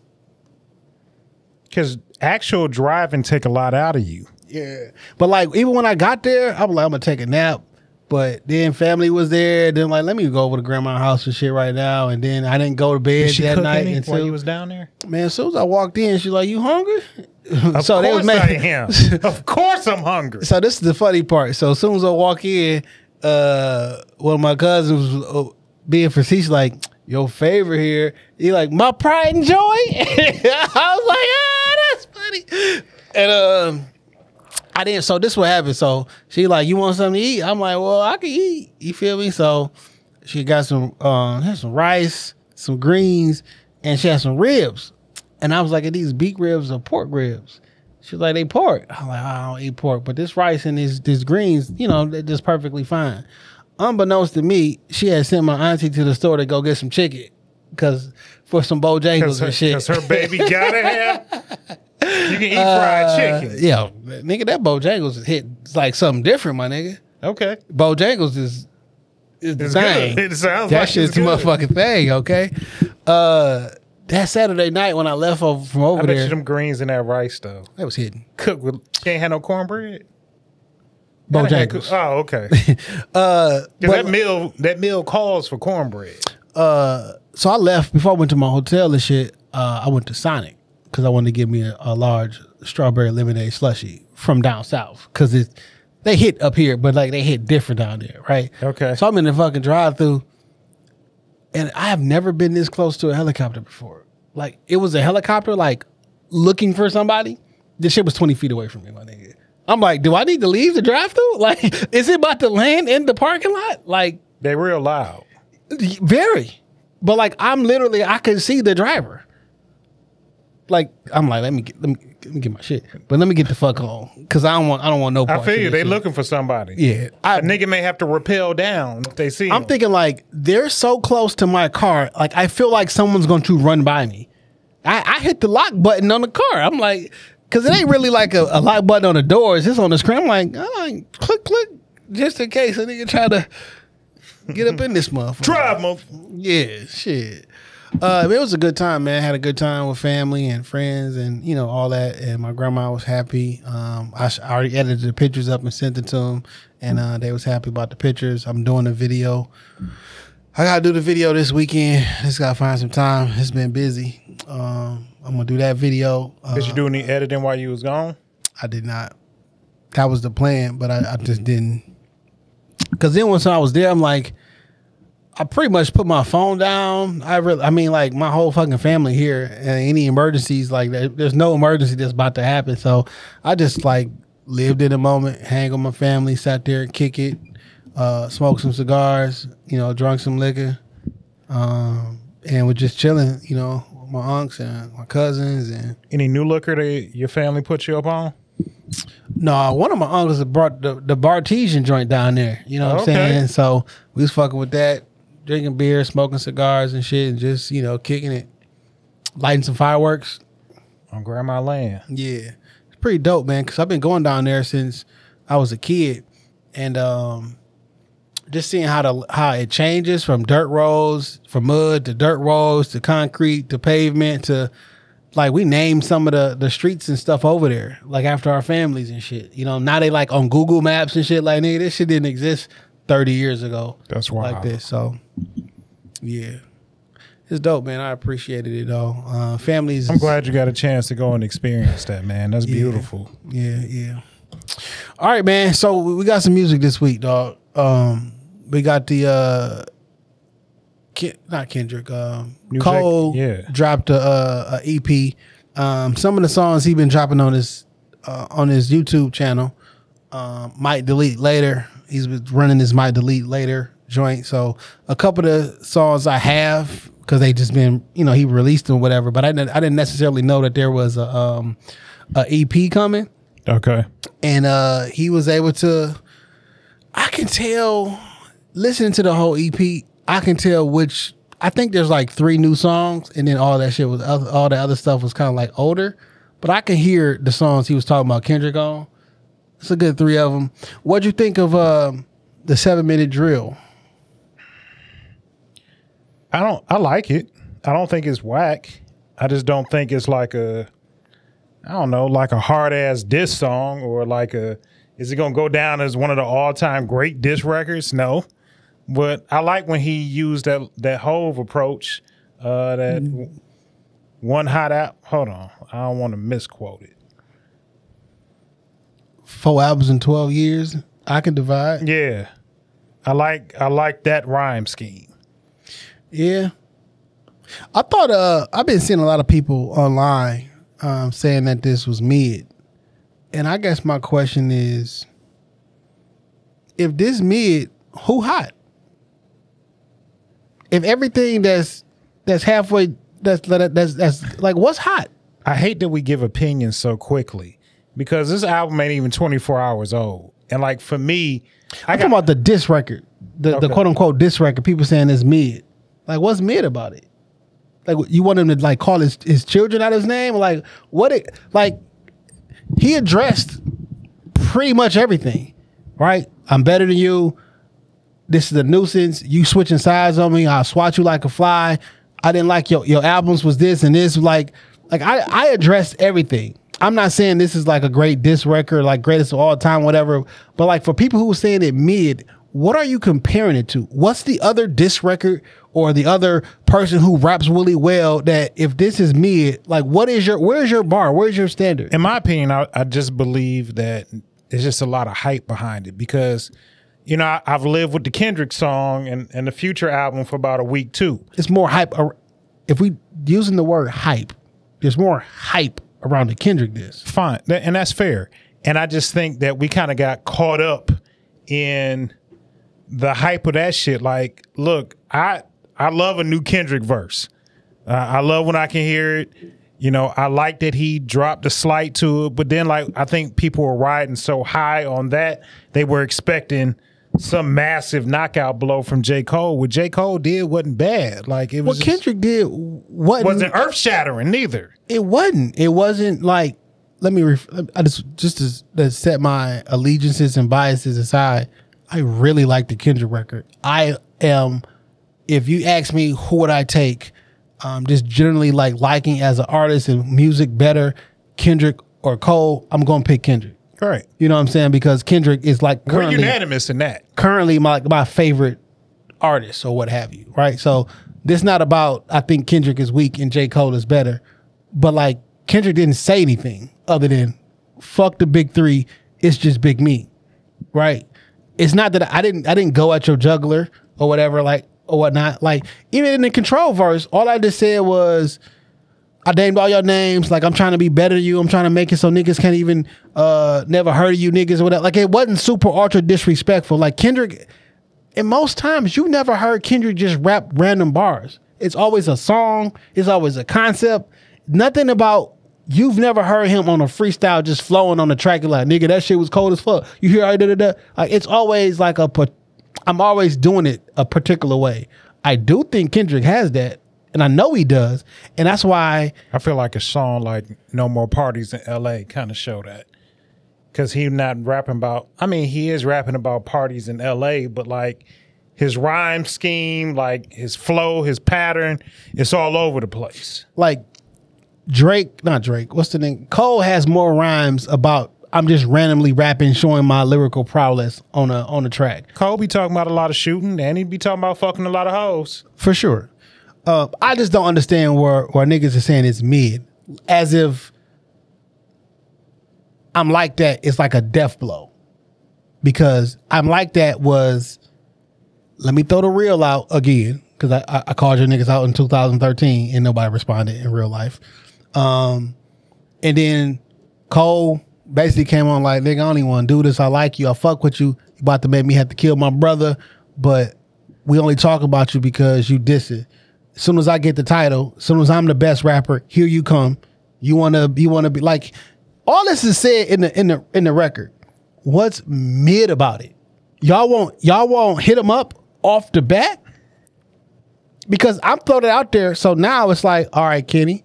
Because actual driving take a lot out of you.
Yeah. But like, even when I got there, I was like, I'm gonna take a nap. But then family was there. Then like, let me go over to grandma's house and shit right now. And then I didn't go to bed that night until
while you was down there.
Man, as soon as I walked in, she's like, "You hungry?"
Of course I am. Of course I'm hungry.
So this is the funny part. So as soon as I walk in, one of my cousins was being facetious, like, "Your favorite here." He like, "My pride and joy." I was like, "Ah, that's funny." And I didn't. So this what happened. So she like, "You want something to eat?" I'm like, "Well, I can eat." You feel me? So she got some rice, some greens, and she had some ribs. And I was like, "Are these beef ribs or pork ribs?" She's like, "They pork." I'm like, "I don't eat pork, but this rice and this greens, you know, they're just perfectly fine." Unbeknownst to me, she had sent my auntie to the store to go get some chicken for some Bojangles and shit.
Because her baby gotta have. can eat fried chicken.
Yeah, nigga, that Bojangles hit like something different, my nigga.
Okay.
Bojangles is the thing.
Good. It sounds
that
like
shit's
it's
the
good.
motherfucking thing, okay? That Saturday night when I left from over
I bet
there,
you them greens and that rice though.
that was hidden.
Cooked with can't have no cornbread.
Bojangles.
Oh, okay.
But
that meal calls for cornbread.
so I left before I went to my hotel and shit. I went to Sonic because I wanted to get me a large strawberry lemonade slushie from down south because they hit up here, but like they hit different down there, right?
Okay.
So I'm in the fucking drive-through, and I have never been this close to a helicopter before. Like it was a helicopter, like looking for somebody. This shit was 20 feet away from me, my nigga. I'm like, do I need to leave the drive-through? Like, is it about to land in the parking lot? Like,
They real loud.
very. But like, I could see the driver. Like, I'm like, let me get my shit. But let me get the fuck on, because I don't want no
I
parts
feel
of
you.
this
They
shit.
looking for somebody.
Yeah,
A nigga may have to rappel down if they see
I'm
him.
thinking like they're so close to my car. Like I feel like someone's going to run by me. I hit the lock button on the car. I'm like, because it ain't really like a lock button on the door. It's just on the screen. I'm like, click, just in case a nigga try to get up in this motherfucker.
Drive, motherfucker.
Yeah, shit. It was a good time, man. Had a good time with family and friends and, you know, all that. And my grandma was happy. I already edited the pictures up and sent it to them. And they was happy about the pictures. I'm doing a video. I got to do the video this weekend. Just got to find some time. It's been busy. I'm going to do that video.
Did you do any editing while you was gone?
I did not. That was the plan, but I just didn't. Because then once I was there, I'm like, I pretty much put my phone down. I mean, like my whole fucking family here, and any emergencies, like there's no emergency that's about to happen. So I just like lived in the moment, hang with my family, sat there and kick it, smoked some cigars, you know, drunk some liquor, and was just chilling, you know, with my aunts and my cousins. And
Any new liquor that your family put you up on?
no, one of my uncles had brought the Bartesian joint down there. You know what
Okay.
I'm saying? So we was fucking with that, drinking beer, smoking cigars and shit, and just, you know, kicking it, lighting some fireworks.
On Grandma Land.
Yeah, it's pretty dope, man. Because I've been going down there since I was a kid, and just seeing how it changes from dirt roads, from mud to dirt roads to concrete to pavement to, like, we named some of the streets and stuff over there, like after our families and shit. You know, now they like on Google Maps and shit. Like, nigga, this shit didn't exist 30 years ago.
That's wild.
Like this. So, yeah, it's dope, man. I appreciated it though. Families.
I'm glad you got a chance to go and experience that, man. That's beautiful.
Yeah. All right, man. So we got some music this week, dog. We got the not Kendrick. Cole dropped a EP. Some of the songs he been dropping on his YouTube channel. Might delete later. He's been running his might delete later joint. So a couple of the songs I have, because they just been, you know, he released them or whatever. But I didn't necessarily know that there was a EP coming.
Okay.
And he was able to, I can tell, listening to the whole EP, I can tell which, I think there's like 3 new songs, and then all that shit was, all the other stuff was kind of like older. But I can hear the songs he was talking about Kendrick on. It's a good 3 of them. What'd you think of the 7-minute drill?
I like it. I don't think it's whack. I just don't think it's like a hard ass diss song, or like is it gonna go down as one of the all time great diss records? No. But I like when he used that Hove approach, that one hot out. Hold on. I don't want to misquote it.
4 albums in 12 years. I can divide.
Yeah. I like that rhyme scheme.
Yeah. I thought I've been seeing a lot of people online saying that this was mid. And I guess my question is, if this mid, who hot? If everything that's halfway, that's like, what's hot?
I hate that we give opinions so quickly, because this album ain't even 24 hours old. And like for me,
I'm talking about the diss record, the quote unquote diss record. People saying it's mid. Like, what's mid about it? Like, you want him to like call his children out his name? Like, what it like? he addressed pretty much everything, right? I'm better than you. This is a nuisance. You switching sides on me. I'll swat you like a fly. I didn't like your albums was this and this. Like I addressed everything. I'm not saying this is like a great diss record, like greatest of all time, whatever. But like for people who were saying it mid, what are you comparing it to? What's the other diss record or the other person who raps really well that if this is mid, like where's your bar? Where's your standard?
In my opinion, I just believe that there's just a lot of hype behind it because, you know, I've lived with the Kendrick song and the Future album for about a week too.
It's more hype. If we using the word hype, there's more hype around the Kendrick diss.
Fine, and that's fair. And I just think that we kind of got caught up in the hype of that shit. Like, look, I love a new Kendrick verse. I love when I can hear it. You know, I like that he dropped a slight to it, but then like I think people were riding so high on that they were expecting some massive knockout blow from J. Cole. What J. Cole did wasn't bad. Like it was
what Kendrick did wasn't
earth shattering neither.
It wasn't. It wasn't like. Let me. I just to set my allegiances and biases aside. I really like the Kendrick record. I am. If you ask me who would I take, just generally like liking as an artist and music better, Kendrick or Cole, I'm gonna pick Kendrick.
Right.
You know what I'm saying? Because Kendrick is like
we're unanimous in that.
Currently my favorite artist or what have you. Right. So this not about I think Kendrick is weak and J. Cole is better. But like Kendrick didn't say anything other than fuck the big three. It's just big me. Right. It's not that I didn't go at your juggler or whatever, like or whatnot. Like even in the Control verse, all I just said was I named all your names. Like I'm trying to be better than you. I'm trying to make it so niggas can't even never heard of you niggas or whatever. Like it wasn't super ultra disrespectful. Like Kendrick, and most times you never heard Kendrick just rap random bars. It's always a song. It's always a concept. Nothing about you've never heard him on a freestyle just flowing on the track. You're like, nigga, that shit was cold as fuck. You hear I did it. Like it's always like I'm always doing it a particular way. I do think Kendrick has that. And I know he does. And that's why
I feel like a song like No More Parties in LA kind of show that. Because he's not rapping about, I mean, he is rapping about parties in LA, but like his rhyme scheme, like his flow, his pattern, it's all over the place.
Like not Drake, what's the name? Cole has more rhymes about I'm just randomly rapping, showing my lyrical prowess on a track.
Cole be talking about a lot of shooting, and he be talking about fucking a lot of hoes.
For sure. I just don't understand where niggas are saying it's mid. As if I'm like that, it's like a death blow. Because I'm like that was, let me throw the real out again, because I called your niggas out in 2013 and nobody responded in real life. And then Cole basically came on like, nigga, I don't even want to do this. I like you. I fuck with you. You about to make me have to kill my brother, but we only talk about you because you diss it. As soon as I get the title, as soon as I'm the best rapper, here you come. You wanna be like, all this is said in the record. What's mid about it? Y'all won't hit him up off the bat? Because I'm throwing it out there. So now it's like, all right, Kenny,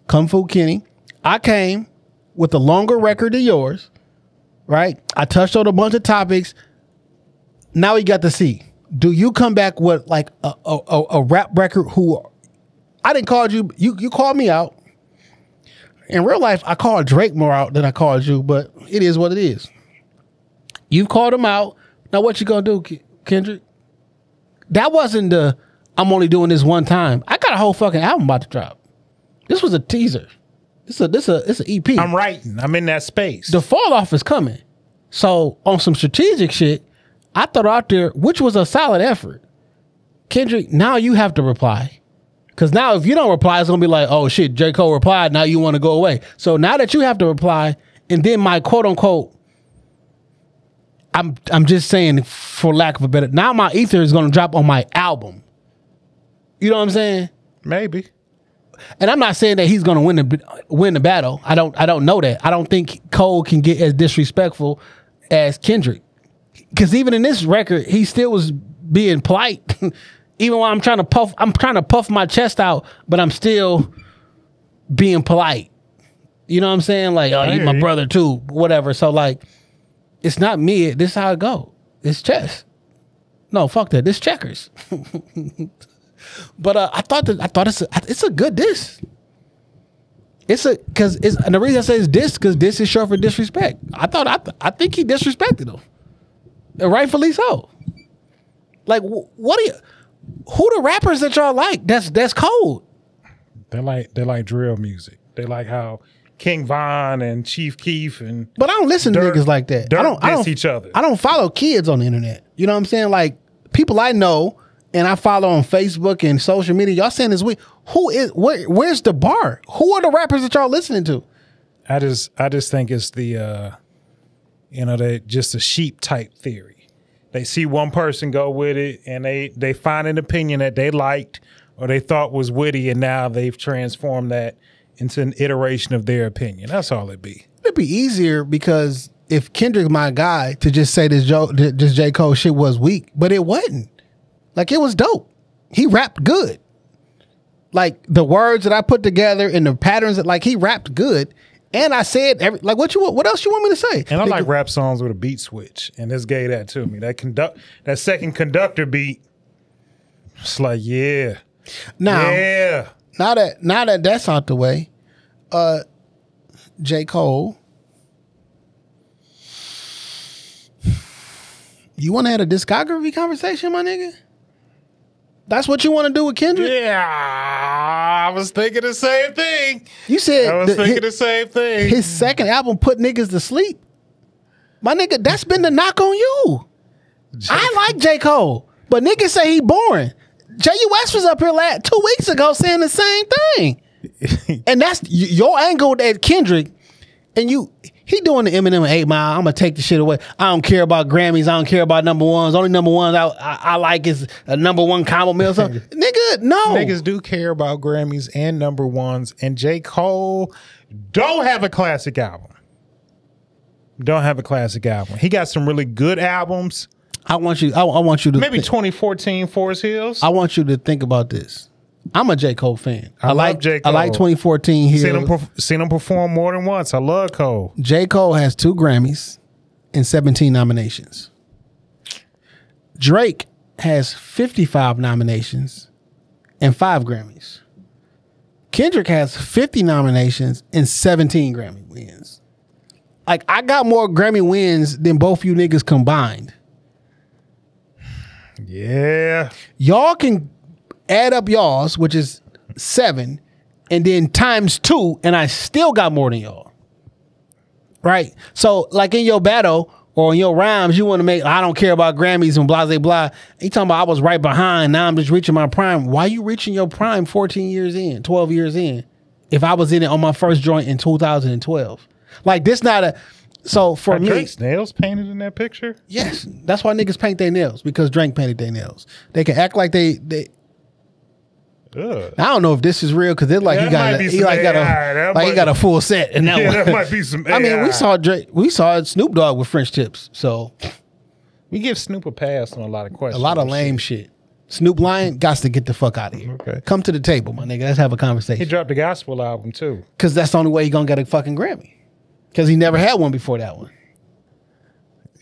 Kung Fu Kenny, I came with a longer record than yours, right? I touched on a bunch of topics. Now we got to see. Do you come back with like a rap record who I didn't call you called me out. In real life, I called Drake more out than I called you, but it is what it is. You've called him out. Now what you gonna do, Kendrick? That wasn't the I'm only doing this one time. I got a whole fucking album about to drop. This was a teaser. It's an EP.
I'm writing. I'm in that space.
The fall off is coming. So on some strategic shit, I threw out there, which was a solid effort. Kendrick, now you have to reply. Because now if you don't reply, it's going to be like, oh shit, J. Cole replied, now you want to go away. So now that you have to reply, and then my quote unquote, I'm just saying for lack of a better, now my ether is going to drop on my album. You know what I'm saying?
Maybe.
And I'm not saying that he's going to win the battle. I don't know that. I don't think Cole can get as disrespectful as Kendrick. Because even in this record, he still was being polite. Even while I'm trying to puff my chest out, but I'm still being polite. You know what I'm saying? Like, oh, you my brother too, whatever. So like, it's not me. This is how it go. It's chess. No, fuck that. This checkers. But I thought it's a good diss. And the reason I say it's diss because diss is short for disrespect. I think he disrespected him, and rightfully so. Like, who the rappers that y'all like? That's cold.
They like drill music. They like how King Von and Chief Keef and.
But I don't listen to niggas like that. I don't
diss each other.
I don't follow kids on the internet. You know what I'm saying? Like people I know and I follow on Facebook and social media. Y'all saying this week. Where's the bar? Who are the rappers that y'all listening to?
I just think it's the they just a sheep type theory. They see one person go with it and they find an opinion that they liked or they thought was witty, and now they've transformed that into an iteration of their opinion. That's all it be.
It'd be easier because if Kendrick my guy to just say this J. Cole shit was weak, but it wasn't. Like it was dope. He rapped good. Like the words that I put together and the patterns that like he rapped good. And I said what else you want me to say?
And I like rap songs with a beat switch, and this gave that to me. That second conductor beat. It's like yeah.
Now that that's out the way, J. Cole, you want to have a discography conversation, my nigga? That's what you want to do with Kendrick?
Yeah, I was thinking the same thing.
You said
I was thinking the same thing.
His second album put niggas to sleep. My nigga, that's been the knock on you. I like J. Cole, but niggas say he boring. J.U.S. was up here 2 weeks ago saying the same thing. And that's your angle at Kendrick. And he doing the Eminem 8 Mile. I'm going to take the shit away. I don't care about Grammys. I don't care about number ones. Only number ones I like is a number one combo meal. So, nigga, no.
Niggas do care about Grammys and number ones. And J. Cole don't have a classic album. He got some really good albums.
I want you to
maybe 2014 Forest Hills.
I want you to think about this. I'm a J. Cole fan. I like
J. Cole.
I like 2014 Hills.
Seen him perform more than once. I love Cole.
J. Cole has 2 Grammys and 17 nominations. Drake has 55 nominations and 5 Grammys. Kendrick has 50 nominations and 17 Grammy wins. Like, I got more Grammy wins than both you niggas combined.
Yeah.
Y'all can add up y'all's, which is 7, and then times 2, and I still got more than y'all. Right? So, like in your battle or in your rhymes, you want to make, I don't care about Grammys and blah, blah, blah. You talking about I was right behind, now I'm just reaching my prime. Why you reaching your prime 14 years in, 12 years in, if I was in it on my first joint in 2012? Like, this not a... So for me,
Drake's nails painted in that picture.
Yes, that's why niggas paint their nails, because Drake painted their nails. They can act like they. I don't know if this is real because it's like he got a full set and that
might be some.
I mean, we saw Snoop Dogg with French tips, so
we give Snoop a pass on a lot of questions.
A lot of lame shit. Snoop lying, got to get the fuck out of here.
Okay,
come to the table, my nigga. Let's have a conversation.
He dropped a gospel album too,
because that's the only way he gonna get a fucking Grammy. Because he never had one before that one.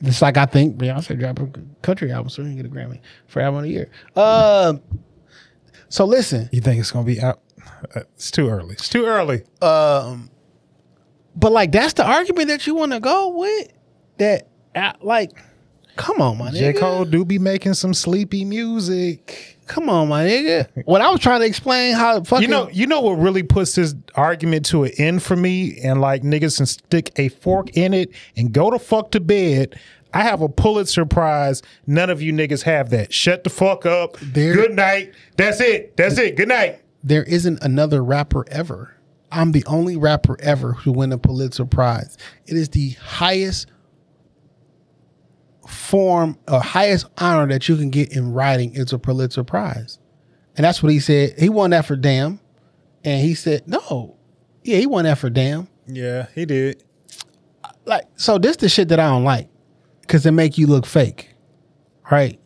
It's like I think Beyonce dropped a country album, so he can get a Grammy for album of the year. So listen.
You think it's going to be out? It's too early. It's too early.
But like that's the argument that you want to go with? That, like, come on, my nigga.
J. Cole do be making some sleepy music.
Come on, my nigga. When I was trying to explain how fucking...
You know what really puts this argument to an end for me, and like niggas can stick a fork in it and go the fuck to bed. I have a Pulitzer Prize. None of you niggas have that. Shut the fuck up. Good night. That's it. Good night.
There isn't another rapper ever. I'm the only rapper ever who win a Pulitzer Prize. It is the highest form or highest honor that you can get in writing is a Pulitzer Prize. And that's what he said. He won that for Damn. And he said, no. Yeah, he won that for Damn.
Yeah, he did.
Like, so this the shit that I don't like. Because it make you look fake. Right?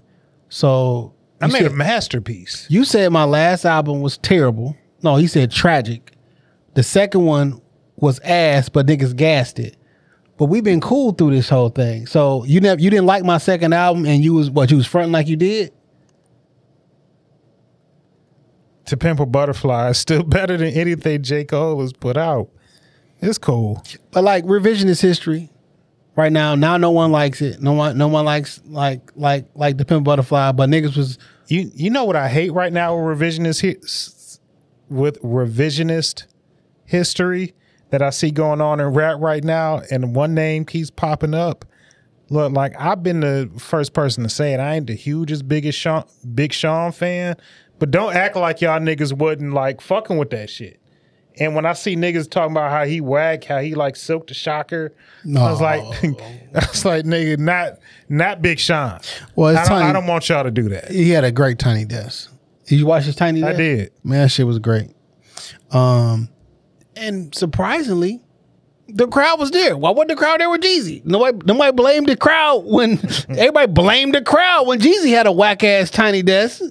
So
I made a masterpiece.
You said my last album was terrible. No, he said tragic. The second one was ass, but niggas gassed it. But we've been cool through this whole thing. So you didn't like my second album, and you was fronting like you did.
To Pimp a Butterfly is still better than anything J. Cole has put out. It's cool.
But like revisionist history right now no one likes it. No one likes like the Pimp a Butterfly, but niggas was
You know what I hate right now with revisionist history that I see going on in rap right now, and one name keeps popping up. Look, like I've been the first person to say it. I ain't the hugest Big Sean fan, but don't act like y'all niggas wasn't like fucking with that shit. And when I see niggas talking about how he like Silk the Shocker,
no.
I was like, nigga, not Big Sean.
Well,
I don't want y'all to do that.
He had a great Tiny Desk. Did you watch his Tiny Desk?
I did.
Man, that shit was great. And surprisingly, the crowd was there. Why wasn't the crowd there with Jeezy? Nobody blamed the crowd when everybody blamed the crowd when Jeezy had a whack ass Tiny Desk.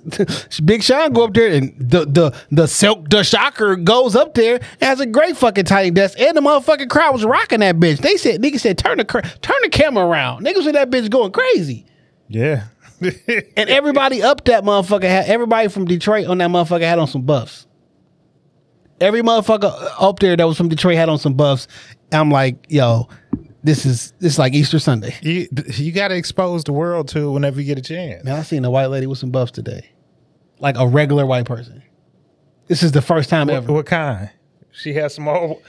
Big Sean go up there and the Silk the Shocker goes up there and has a great fucking Tiny Desk, and the motherfucking crowd was rocking that bitch. Niggas said turn the camera around. Niggas with that bitch going crazy.
Yeah.
And everybody up that motherfucker everybody from Detroit on that motherfucker had on some buffs. Every motherfucker up there that was from Detroit had on some buffs. I'm like, yo, this is like Easter Sunday.
You got to expose the world to it whenever you get a chance.
Man, I seen a white lady with some buffs today, like a regular white person. This is the first time ever.
What kind? She has some old.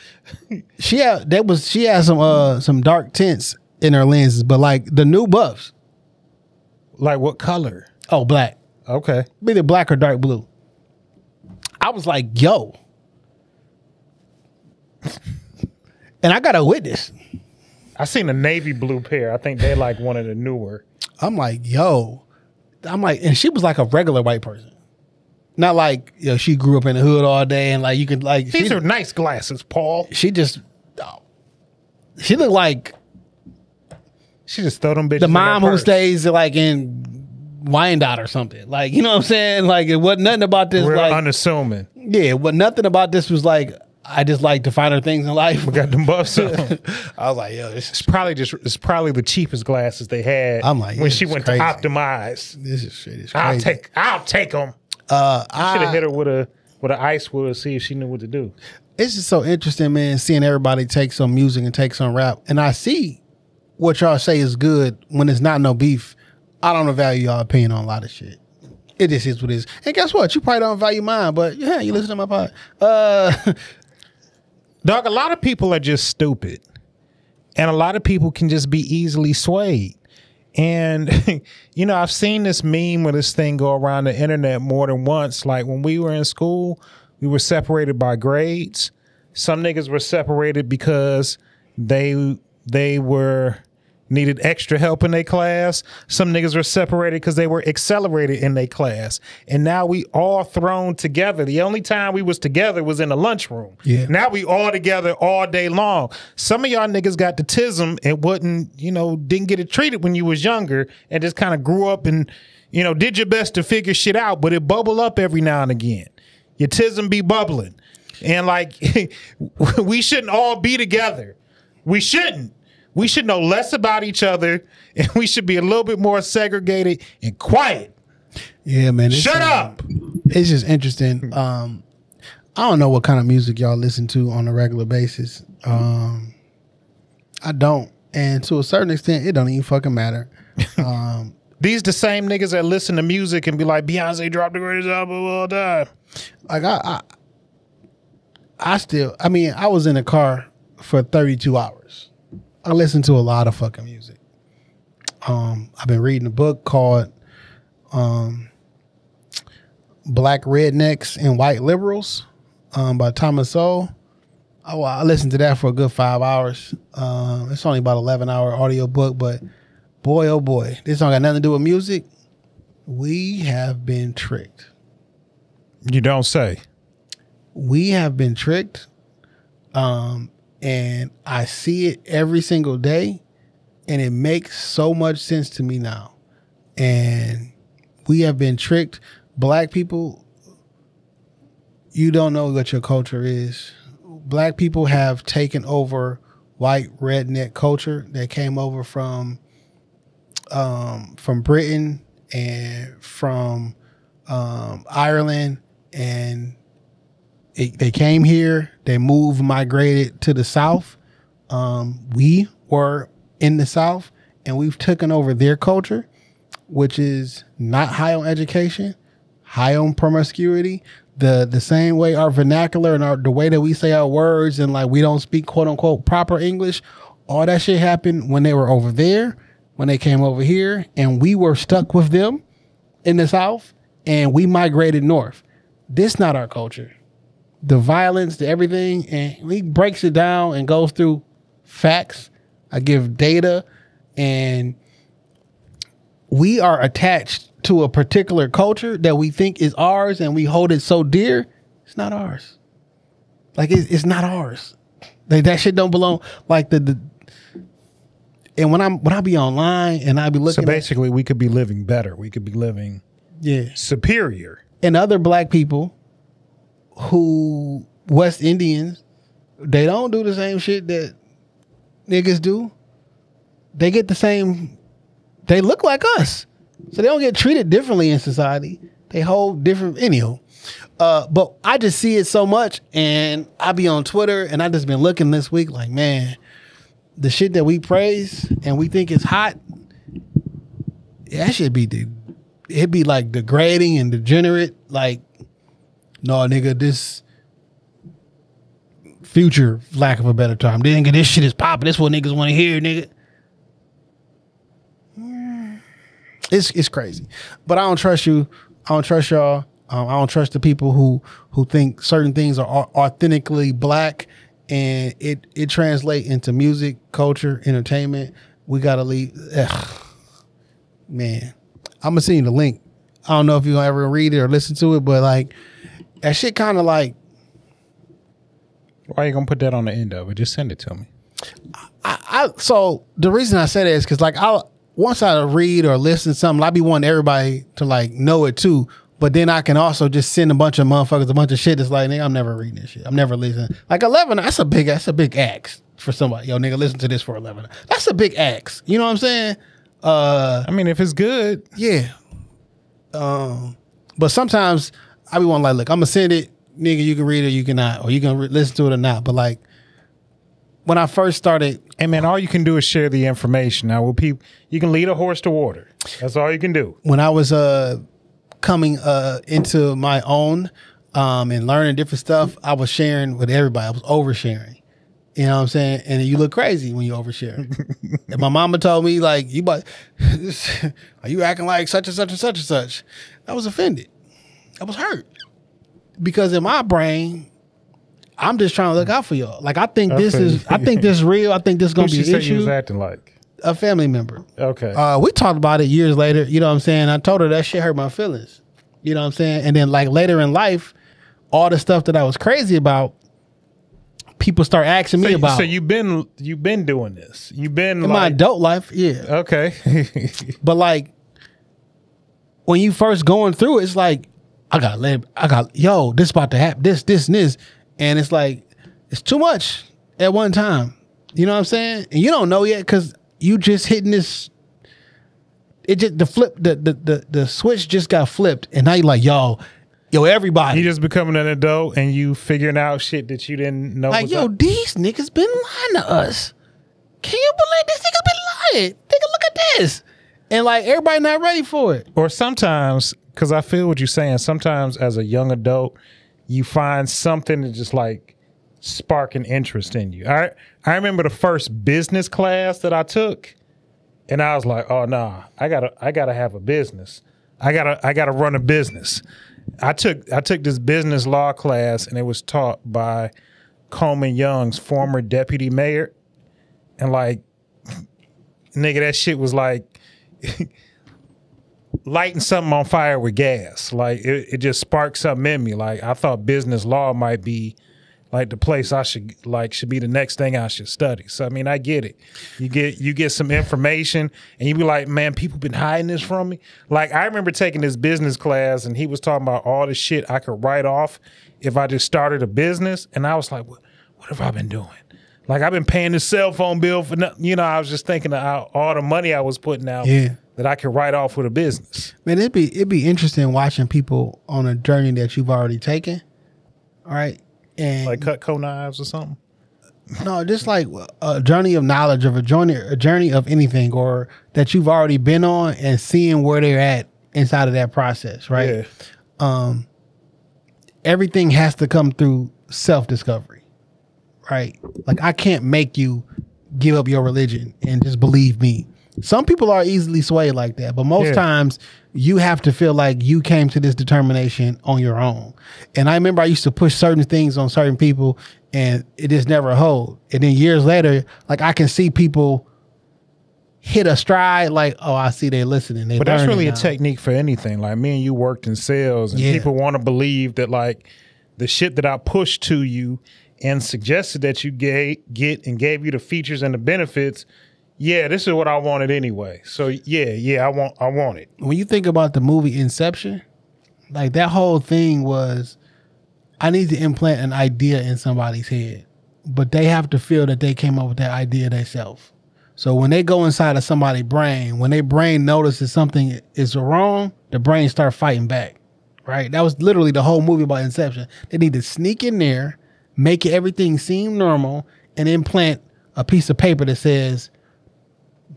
She had some dark tints in her lenses, but like the new buffs.
Like what color?
Oh, black.
Okay.
Either black or dark blue. I was like, yo. And I got a witness.
I seen a navy blue pair. I think they like one of the newer.
I'm like, yo. And she was like a regular white person. Not like, she grew up in the hood all day and like you could like.
These are nice glasses, Paul.
She looked like.
She just throw them bitches.
The mom who stays like in Wyandotte or something. Like, you know what I'm saying? Like it wasn't nothing about this.
Real
like
unassuming.
Yeah, but nothing about this was like, I just like to find her things in life.
We got them buffs on.
I was like, yo,
it's probably the cheapest glasses they had.
I'm like,
when she went
crazy.
To Optimize.
This is shit. It's crazy.
I'll take them. I should have hit her with an ice wood, see if she knew what to do.
It's just so interesting, man, seeing everybody take some music and take some rap. And I see what y'all say is good when it's not no beef. I don't value y'all opinion on a lot of shit. It just is what it is. And guess what? You probably don't value mine, but yeah, you listen to my pod.
Dog, a lot of people are just stupid. And a lot of people can just be easily swayed. And, I've seen this meme or this thing go around the internet more than once. Like when we were in school, we were separated by grades. Some niggas were separated because they needed extra help in their class. Some niggas were separated because they were accelerated in their class. And now we all thrown together. The only time we was together was in the lunchroom.
Yeah.
Now we all together all day long. Some of y'all niggas got the tism and didn't get it treated when you was younger and just kind of grew up and, did your best to figure shit out, but it bubble up every now and again. Your tism be bubbling. And like, we shouldn't all be together. We shouldn't. We should know less about each other, and we should be a little bit more segregated and quiet.
Yeah, man.
Shut up.
It's just interesting. I don't know what kind of music y'all listen to on a regular basis. I don't. And to a certain extent, it don't even fucking matter.
These the same niggas that listen to music and be like, Beyonce dropped the greatest album of all time.
Like, I was in a car for 32 hours. I listen to a lot of fucking music. I've been reading a book called Black Rednecks and White Liberals by Thomas Sowell. I listened to that for a good 5 hours. It's only about 11-hour audio book, but boy, oh boy, this don't got nothing to do with music. We have been tricked.
You don't say.
We have been tricked. And I see it every single day, and it makes so much sense to me now. And we have been tricked. Black people, you don't know what your culture is. black people have taken over white redneck culture that came over from Britain and from Ireland, and they came here. They migrated to the South. We were in the South, and we've taken over their culture, which is not high on education, high on promiscuity. The same way our vernacular and the way that we say our words, and like we don't speak quote unquote proper English, all that shit happened when they were over there, when they came over here, and we were stuck with them in the South, and we migrated north. This not our culture. The violence, the everything, and he breaks it down and goes through facts. I give data, and we are attached to a particular culture that we think is ours, and we hold it so dear. It's not ours. Like it's not ours. Like that shit don't belong. Like and when I be online and I be looking.
So basically, we could be living better. We could be living superior.
And other black people who West Indians, they don't do the same shit that niggas do. They get the same. They look like us. So they don't get treated differently in society. They hold different, anyhow. But I just see it so much, and I be on Twitter, and I just been looking this week like, man, the shit that we praise and we think is hot, that should be it'd be like degrading and degenerate. Like, no, nigga, this Future, lack of a better term, nigga, this shit is popping. This what niggas want to hear, nigga. It's crazy, but I don't trust you. I don't trust y'all. I don't trust the people who think certain things are authentically black, and it translates into music, culture, entertainment. We gotta leave. Man, I'm gonna send you the link. I don't know if you're gonna ever read it or listen to it, but like that shit kind of like.
Why are you gonna put that on the end of it? Just send it to me.
So the reason I say that is because like once I read or listen to something, I be wanting everybody to like know it too. But then I can also just send a bunch of motherfuckers a bunch of shit that's like, nigga, I'm never reading this shit. I'm never listening. Like 11, that's a big ask for somebody. Yo, nigga, listen to this for 11. That's a big ask. You know what I'm saying?
I mean, if it's good.
Yeah. But sometimes I be wanting like, look, I'm gonna send it, nigga, you can read it or you cannot, or you can listen to it or not. But like, when I first started,
hey man, all you can do is share the information. Now, you can lead a horse to water. That's all you can do.
When I was coming into my own and learning different stuff, I was sharing with everybody. I was oversharing. You know what I'm saying? And you look crazy when you overshare. And my mama told me like, are you acting like such and such and such and such? I was offended. I was hurt because in my brain, I'm just trying to look out for y'all. Like I think this is real. I think this is gonna be an issue.
You was acting like
a family member.
Okay.
We talked about it years later. You know what I'm saying? I told her that shit hurt my feelings. You know what I'm saying? And then like later in life, all the stuff that I was crazy about, people start asking me about.
So you've been doing this. You've been
in my adult life, yeah.
Okay.
But like when you first going through it, it's like this about to happen. This and this. And it's like, it's too much at one time. You know what I'm saying? And you don't know yet because you just hitting this. It just the switch just got flipped, and now you're like, yo, everybody.
You just becoming an adult and you figuring out shit that you didn't know.
Like, yo, these niggas been lying to us. Can you believe this nigga been lying? Take a look at this. And like everybody not ready for it.
Or sometimes, because I feel what you're saying, sometimes as a young adult, you find something to just like spark an interest in you. I remember the first business class that I took, and I was like, oh nah, I gotta have a business. I gotta run a business. I took this business law class, and it was taught by Coleman Young's former deputy mayor, and like, nigga, that shit was like lighting something on fire with gas. Like it just sparked something in me. Like I thought business law might be like the place I should be the next thing I should study. So I mean, I get it. You get some information and you be like, man, people been hiding this from me. Like I remember taking this business class and he was talking about all the shit I could write off if I just started a business. And I was like, what have I been doing? Like I've been paying the cell phone bill for nothing. I was just thinking of all the money I was putting out that I could write off with a business.
Man, it'd be interesting watching people on a journey that you've already taken. All right. And
like Cutco knives or something.
No, just like a journey of knowledge, of a journey of anything, or that you've already been on, and seeing where they're at inside of that process, right? Yeah. Everything has to come through self-discovery, right? Like I can't make you give up your religion and just believe me. Some people are easily swayed like that, but most times you have to feel like you came to this determination on your own. And I remember I used to push certain things on certain people and it just never hold. And then years later, like I can see people hit a stride like, oh, I see they're listening.
But that's really a technique for anything. Like me and you worked in sales and people want to believe that like the shit that I pushed to you and suggested that you get and gave you the features and the benefits. Yeah, this is what I wanted anyway. So I want it.
When you think about the movie Inception, like that whole thing was, I need to implant an idea in somebody's head, but they have to feel that they came up with that idea themselves. So when they go inside of somebody's brain, when their brain notices something is wrong, the brain start fighting back, right? That was literally the whole movie about Inception. They need to sneak in there, make everything seem normal, and implant a piece of paper that says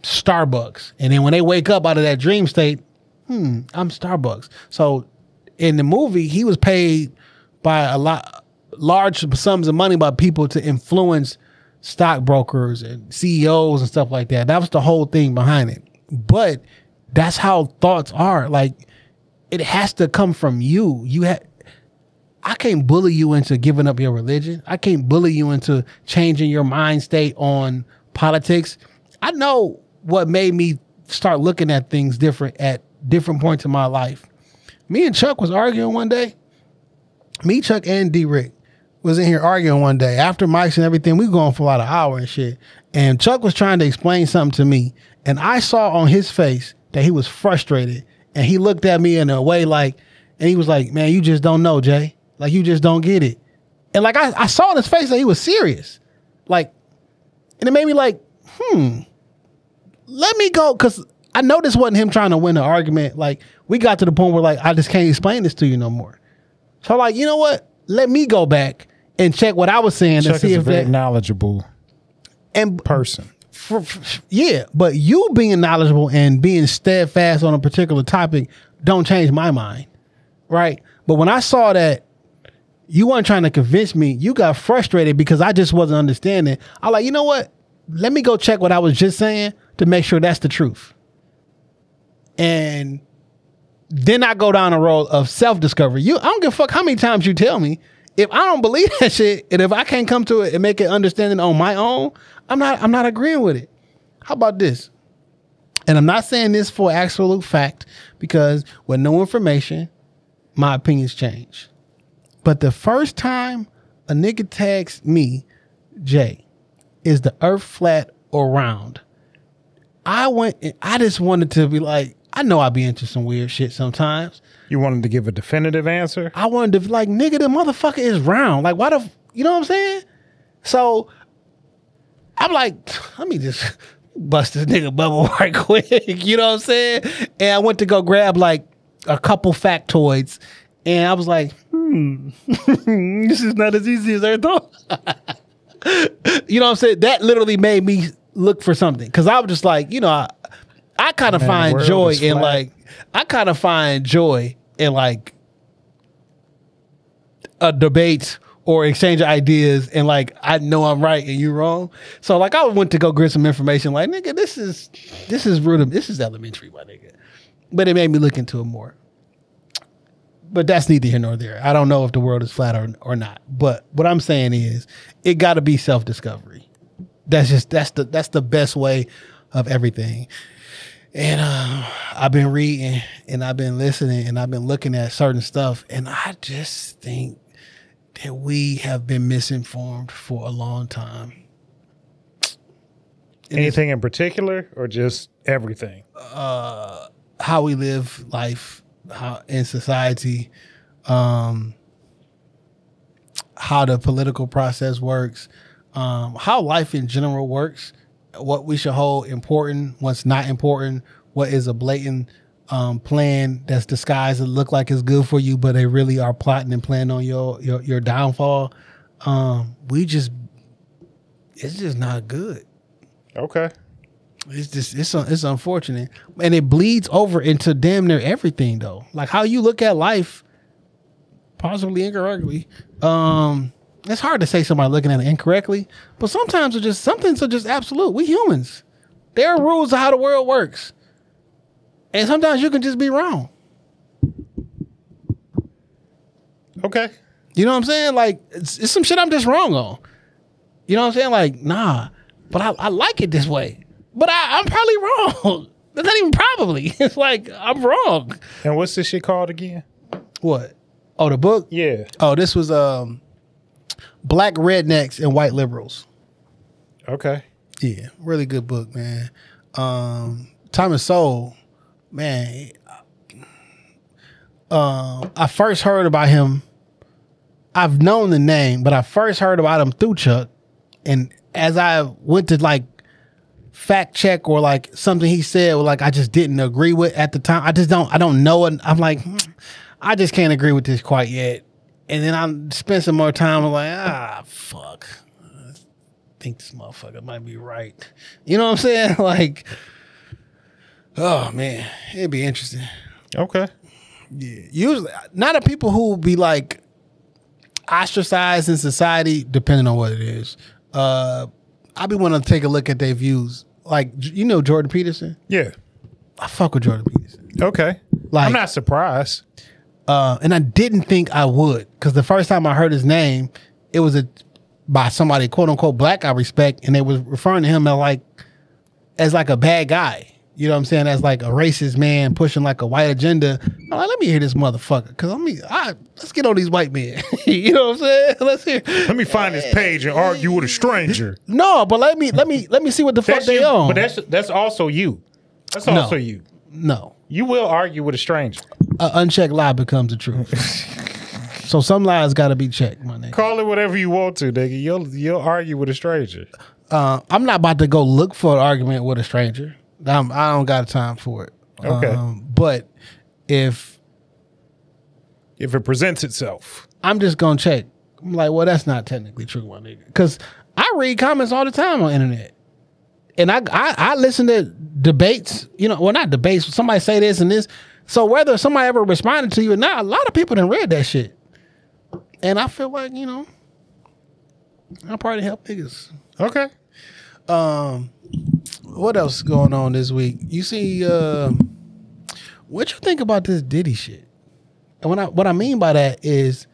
Starbucks. And then when they wake up out of that dream state, I'm Starbucks. So in the movie, he was paid by large sums of money by people to influence stockbrokers and CEOs and stuff like that. That was the whole thing behind it. But that's how thoughts are. Like it has to come from you. I can't bully you into giving up your religion. I can't bully you into changing your mind state on politics. I know what made me start looking at things different at different points in my life. Me and Chuck was arguing one day. Me, Chuck, and D-Rick was in here arguing one day. After mics and everything, we were going for about an hour and shit. And Chuck was trying to explain something to me. And I saw on his face that he was frustrated. And he looked at me in a way like, and he was like, man, you just don't know, Jay. Like, you just don't get it. And like, I saw in his face that he was serious. Like, and it made me like, let me go. Cause I know this wasn't him trying to win an argument. Like we got to the point where like, I just can't explain this to you no more. So like, you know what? Let me go back and check what I was saying
Chuck
to see
is
if
a very
that
knowledgeable person.
But you being knowledgeable and being steadfast on a particular topic don't change my mind. Right. But when I saw that you weren't trying to convince me, you got frustrated because I just wasn't understanding. I like, you know what? Let me go check what I was just saying to make sure that's the truth. And then I go down a road of self-discovery. I don't give a fuck how many times you tell me. If I don't believe that shit, and if I can't come to it and make it understanding on my own, I'm not agreeing with it. How about this? And I'm not saying this for absolute fact, because with no information, my opinions change. But the first time a nigga tags me, Jay, is the earth flat or round? I just wanted to be like, I know I be into some weird shit sometimes.
You wanted to give a definitive answer?
I wanted to be like, nigga, the motherfucker is round. Like, why you know what I'm saying? So I'm like, let me just bust this nigga bubble right quick. You know what I'm saying? And I went to go grab like a couple factoids. And I was like, this is not as easy as I thought. You know what I'm saying? That literally made me look for something. Cause I was just like, you know, I kind of find joy in like, a debate or exchange of ideas, and like, I know I'm right and you wrong. So like, I went to go get some information like, nigga, this is elementary, my nigga. But it made me look into it more. But that's neither here nor there. I don't know if the world is flat or not. But what I'm saying is, it got to be self-discovery. That's the best way of everything. And I've been reading and I've been listening and I've been looking at certain stuff, and I just think that we have been misinformed for a long time.
Anything in particular, or just everything?
How we live life, how in society, how how the political process works, how life in general works, what we should hold important, what's not important, what is a blatant plan that's disguised to look like it's good for you, but they really are plotting and planning on your downfall. It's just not good.
Okay.
It's unfortunate, and it bleeds over into damn near everything though. Like how you look at life, possibly incorrectly. It's hard to say somebody looking at it incorrectly, but sometimes some things are just absolute. We humans. There are rules of how the world works. And sometimes you can just be wrong.
Okay.
You know what I'm saying? Like, it's some shit I'm just wrong on. You know what I'm saying? Like, nah, but I like it this way. But I'm probably wrong. It's not even probably. It's like, I'm wrong.
And what's this shit called again?
What? Oh, the book?
Yeah.
Oh, this was Black Rednecks and White Liberals.
Okay.
Yeah, really good book, man. Thomas Sowell, man. I first heard about him. I've known the name, but I first heard about him through Chuck. And as I went to like fact check or like something he said, or like I just didn't agree with at the time. I don't know it. I'm like, I just can't agree with this quite yet. And then I spent some more time. I'm like, fuck. I think this motherfucker might be right. You know what I'm saying? Like, oh man, it'd be interesting.
Okay.
Yeah. Usually, not the people who be like ostracized in society, depending on what it is. I be wanting to take a look at their views. Like, you know Jordan Peterson?
Yeah.
I fuck with Jordan Peterson.
Okay.
Like,
I'm not surprised.
And I didn't think I would, because the first time I heard his name, it was by somebody quote unquote black I respect, and they was referring to him as like a bad guy. You know what I'm saying? As like a racist man pushing like a white agenda. I'm like, let me hear this motherfucker, because let's get on these white men. You know what I'm saying? Let's hear.
Let me find this page and argue with a stranger.
No, but let me see what the fuck they on.
But that's also you. That's also you.
No.
You will argue with a stranger.
An unchecked lie becomes the truth. So some lies got to be checked, my nigga.
Call it whatever you want to, nigga. You'll argue with a stranger.
I'm not about to go look for an argument with a stranger. I don't got time for it.
Okay.
But if
it presents itself,
I'm just gonna check. I'm like, well, that's not technically true, my nigga. Because I read comments all the time on the internet, and I listen to debates. You know, well, not debates. Somebody say this and this. So whether somebody ever responded to you or not, a lot of people done read that shit, and I feel like, you know, I'm probably help niggas.
Okay.
What else is going on this week? You see, what you think about this Diddy shit? And what I mean by that is,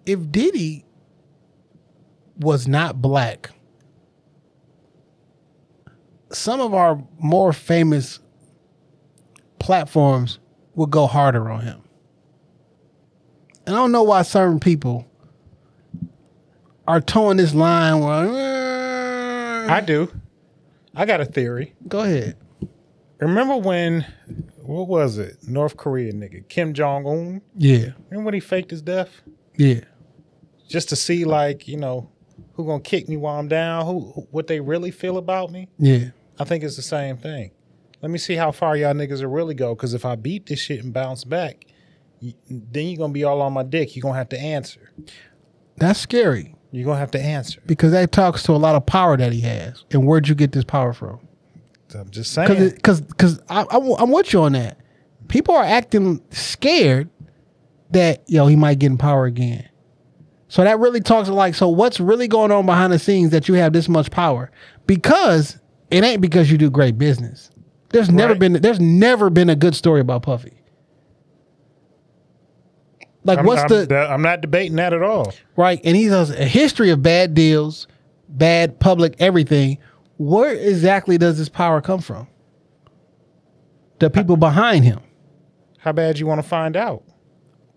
if Diddy was not black, some of our more famous platforms would go harder on him. And I don't know why certain people are towing this line where
I do. I got a theory.
Go ahead.
Remember when, what was it? North Korea nigga, Kim Jong-un?
Yeah.
Remember when he faked his death?
Yeah.
Just to see, like, you know, who gonna kick me while I'm down, what they really feel about me?
Yeah.
I think it's the same thing. Let me see how far y'all niggas will really go, because if I beat this shit and bounce back, then you're gonna be all on my dick. You're gonna have to answer.
That's scary.
You're gonna have to answer.
Because that talks to a lot of power that he has. And where'd you get this power from?
I'm just saying.
Because I'm with you on that. People are acting scared that, he might get in power again. So that really talks to like, so what's really going on behind the scenes that you have this much power? Because it ain't because you do great business. There's never been a good story about Puffy. Like,
I'm not debating that at all.
Right. And he has a history of bad deals, bad public everything. Where exactly does this power come from? The people behind him.
How bad you want to find out?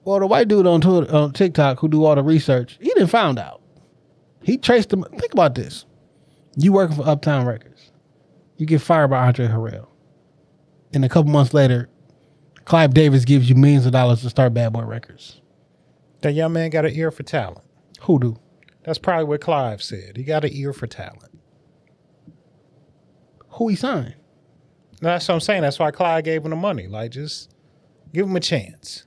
Well, the white dude on TikTok who do all the research, he didn't find out. He traced them. Think about this. You working for Uptown Records. You get fired by Andre Harrell. And a couple months later, Clive Davis gives you millions of dollars to start Bad Boy Records.
That young man got an ear for talent.
Who do?
That's probably what Clive said. He got an ear for talent.
Who he signed?
No, that's what I'm saying. That's why Clive gave him the money. Like, just give him a chance.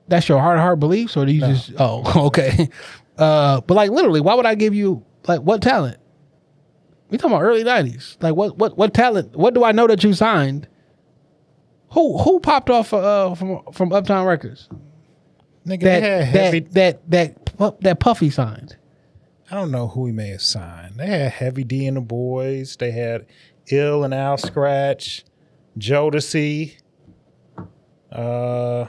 That's your heart beliefs, or do you just? Oh, okay. But like literally, why would I give you like what talent? We talking about early 90s. Like what talent? What do I know that you signed? Who popped off from Uptown Records?
Nigga,
that Puffy signed.
I don't know who he may have signed. They had Heavy D and the Boys. They had Ill and Al Scratch, Jodeci. I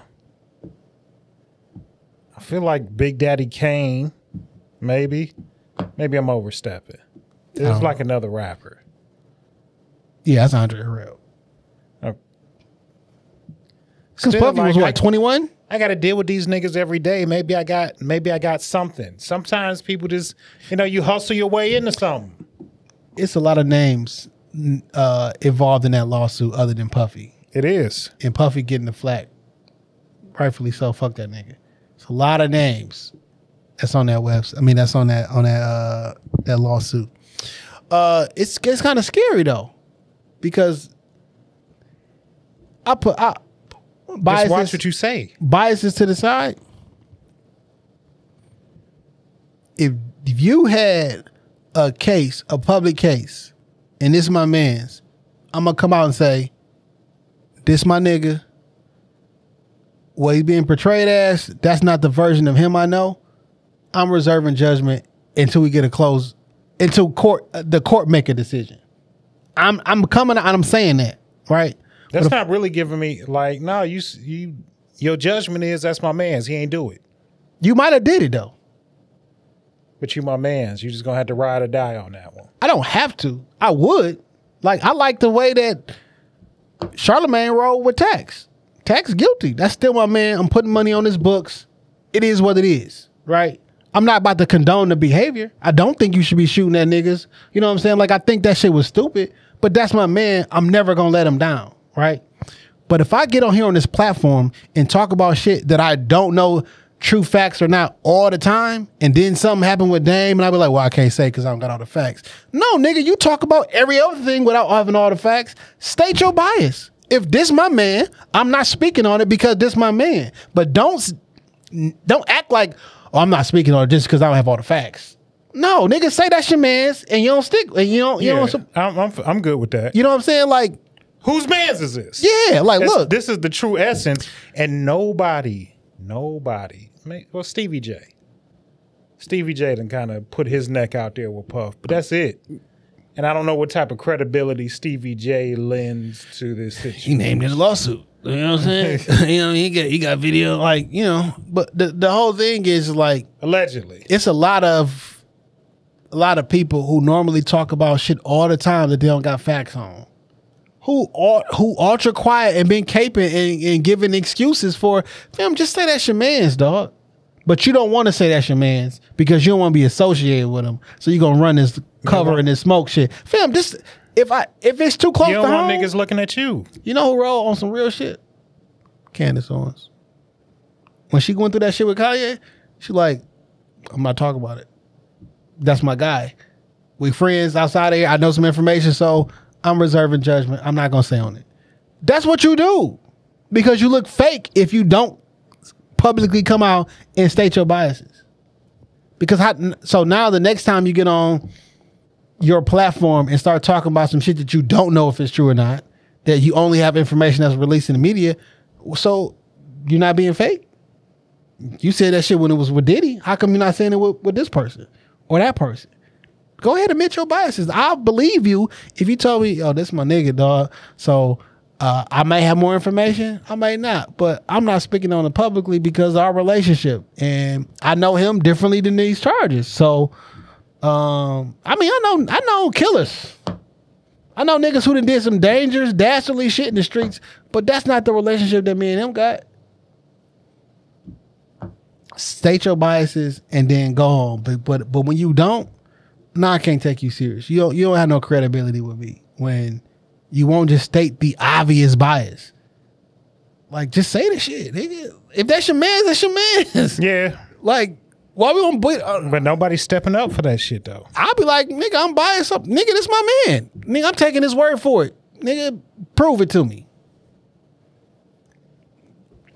feel like Big Daddy Kane, maybe. Maybe I'm overstepping. It's like another rapper.
Yeah, that's Andre Harrell. Because Puffy was what, 21?
I got to deal with these niggas every day. Maybe I got something. Sometimes people just, you hustle your way into something.
It's a lot of names involved in that lawsuit other than Puffy.
It is.
And Puffy getting the flack. Rightfully so. Fuck that nigga. It's a lot of names that's on that website. I mean, that's on that lawsuit. It's kind of scary though, because
just watch what you say.
Biases to the side. If you had a case, a public case, and this is my man's, I'm gonna come out and say, this my nigga. What he's being portrayed as, that's not the version of him I know. I'm reserving judgment until we get until the court make a decision. I'm coming out and I'm saying that, right?
That's not really giving me like, no, your judgment is that's my man's. He ain't do it.
You might have did it though.
But you my man's. You just gonna have to ride or die on that one.
I don't have to. I would. Like, I like the way that Charlemagne rolled with Tax. Tax guilty. That's still my man. I'm putting money on his books. It is what it is, right? I'm not about to condone the behavior. I don't think you should be shooting at niggas. You know what I'm saying? Like, I think that shit was stupid, but that's my man. I'm never gonna let him down, right? But if I get on here on this platform and talk about shit that I don't know true facts or not all the time, and then something happened with Dame, and I be like, well, I can't say because I don't got all the facts. No, nigga, you talk about every other thing without having all the facts. State your bias. If this my man, I'm not speaking on it because this my man. But don't act like, oh, I'm not speaking on it just because I don't have all the facts. No, nigga, say that's your man's and you don't stick. And you don't.
I'm good with that.
You know what I'm saying? Like,
whose man's is this?
Yeah, like, look,
this is the true essence, and nobody. Well, Stevie J done kind of put his neck out there with Puff, but that's it. And I don't know what type of credibility Stevie J lends to this situation.
He named his lawsuit. You know what I'm saying? He got video, like, but the whole thing is like,
allegedly,
it's a lot of people who normally talk about shit all the time that they don't got facts on. Who ultra quiet and been caping and giving excuses for, fam, just say that's your man's, dog. But you don't want to say that's your man's because you don't want to be associated with him. So you're going to run this cover and this smoke shit. Fam, this, if it's too close to home.
You don't want niggas looking at you.
You know who rolled on some real shit? Candace Owens. When she went through that shit with Kanye, she like, I'm not talking about it. That's my guy. We friends outside of here. I know some information, so I'm reserving judgment. I'm not going to say on it. That's what you do. Because you look fake if you don't publicly come out and state your biases. Because so now the next time you get on your platform and start talking about some shit that you don't know if it's true or not, that you only have information that's released in the media, so you're not being fake. You said that shit when it was with Diddy. How come you're not saying it with this person or that person? Go ahead and admit your biases. I'll believe you if you told me, oh, this is my nigga, dog. So I may have more information, I may not, but I'm not speaking on it publicly because of our relationship, and I know him differently than these charges. So, I know killers. I know niggas who done did some dangerous, dastardly shit in the streets, but that's not the relationship that me and him got. State your biases and then go on. But when you don't, I can't take you serious. You don't have no credibility with me when you won't just state the obvious bias. Like, just say the shit, nigga. If that's your man, that's your man.
Yeah.
Like, why we gonna
but nobody's stepping up for that shit though.
I'll be like, nigga, I'm buying something. Nigga, this my man. Nigga, I'm taking his word for it. Nigga, prove it to me.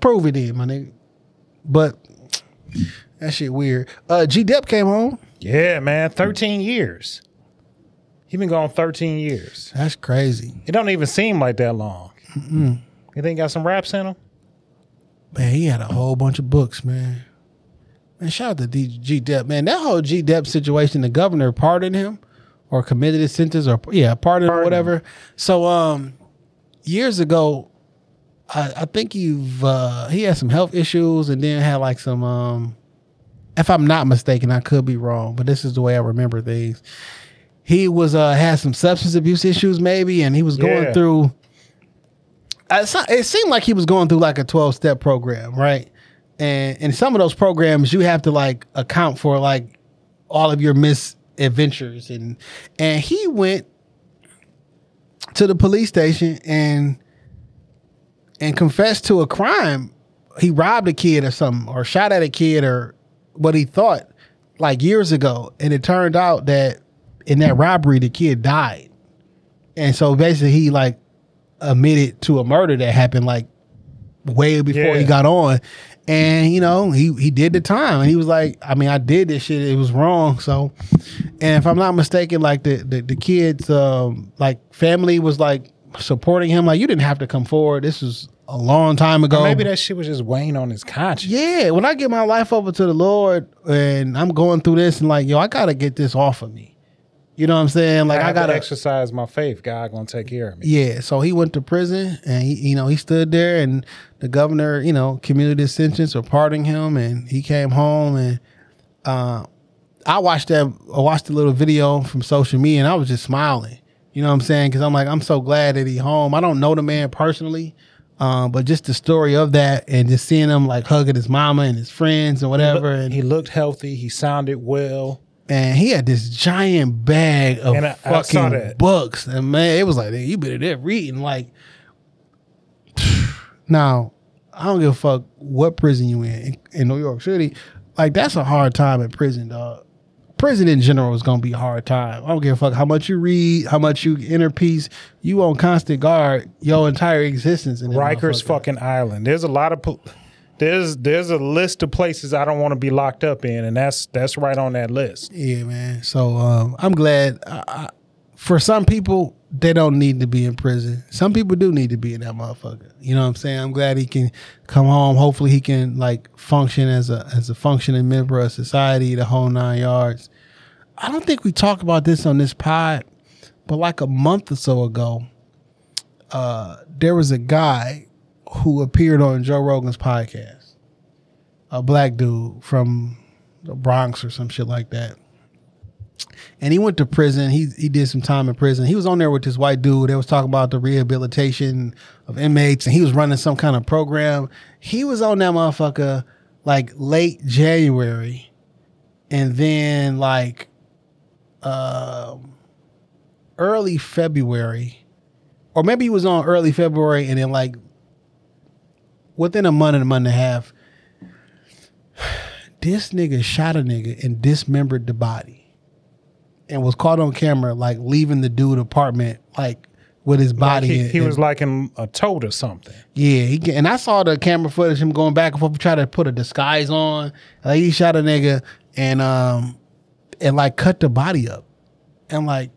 Prove it in, my nigga. But that shit weird. G Dep came home.
Yeah, man. 13 years. He been gone 13 years.
That's crazy.
It don't even seem like that long.
Mm-mm.
You think he got some raps in him?
Man, he had a whole bunch of books, man. Man, shout out to G Dep, man. That whole G Dep situation, the governor pardoned him or committed his sentence or pardoned or whatever. So years ago, I think he had some health issues and then had like some if I'm not mistaken, I could be wrong, but this is the way I remember things. He was had some substance abuse issues maybe, and he was going through it seemed like he was going through like a 12-step program, right? And in some of those programs, you have to like account for like all of your misadventures. And he went to the police station and confessed to a crime. He robbed a kid or something, or shot at a kid, or what he thought, like years ago. And it turned out that in that robbery, the kid died. And so basically he like admitted to a murder that happened like way before he got on. And, you know, he did the time. And he was like, I mean, I did this shit. It was wrong. So, and if I'm not mistaken, like the kids, like family was like supporting him. Like, you didn't have to come forward. This was a long time ago.
Or maybe that shit was just weighing on his conscience.
Yeah. When I get my life over to the Lord and I'm going through this and like, yo, I got to get this off of me. You know what I'm saying? Like, I got to
exercise my faith. God gonna take care of me.
Yeah. So he went to prison and he stood there and the governor, commuted his sentence or pardoning him, and he came home. And I watched the little video from social media and I was just smiling. You know what I'm saying? Because I'm like, I'm so glad that he's home. I don't know the man personally, but just the story of that and just seeing him like hugging his mama and his friends and whatever. And
he looked healthy. He sounded well.
And he had this giant bag of fucking books. And man, it was like, you better there reading. Like, now, I don't give a fuck what prison you in New York City. Like, that's a hard time in prison, dog. Prison in general is going to be a hard time. I don't give a fuck how much you read, how much you inner peace. You on constant guard your entire existence. In
Rikers fucking Island. There's a lot of... There's a list of places I don't want to be locked up in, and that's right on that list.
Yeah, man. So I'm glad. For some people, they don't need to be in prison. Some people do need to be in that motherfucker. You know what I'm saying? I'm glad he can come home. Hopefully, he can like function as a functioning member of society, the whole 9 yards. I don't think we talked about this on this pod, but like a month or so ago, there was a guy who appeared on Joe Rogan's podcast, a black dude from the Bronx or some shit like that. And he went to prison. He did some time in prison. He was on there with this white dude. They was talking about the rehabilitation of inmates, and he was running some kind of program. He was on that motherfucker like late January, and then like early February, or maybe he was on early February, and then like within a month and a half, this nigga shot a nigga and dismembered the body and was caught on camera like leaving the dude apartment like with his body.
Like he was like in a tote or something.
Yeah, and I saw the camera footage, him going back and forth, trying to put a disguise on. Like he shot a nigga and like cut the body up. And like,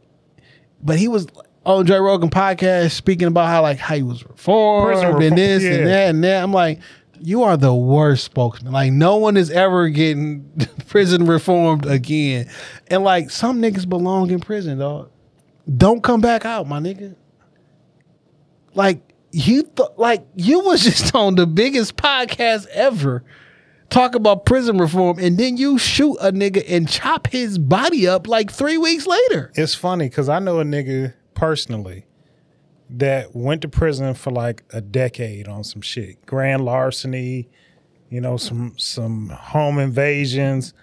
but he was on Joe Rogan podcast speaking about how he was reformed and this and that and that. I'm like, you are the worst spokesman. Like, no one is ever getting prison reformed again. And like, some niggas belong in prison, dog. Don't come back out, my nigga. Like, you was just on the biggest podcast ever talk about prison reform, and then you shoot a nigga and chop his body up like 3 weeks later.
It's funny because I know a nigga personally that went to prison for like a decade on some shit, grand larceny, some home invasions,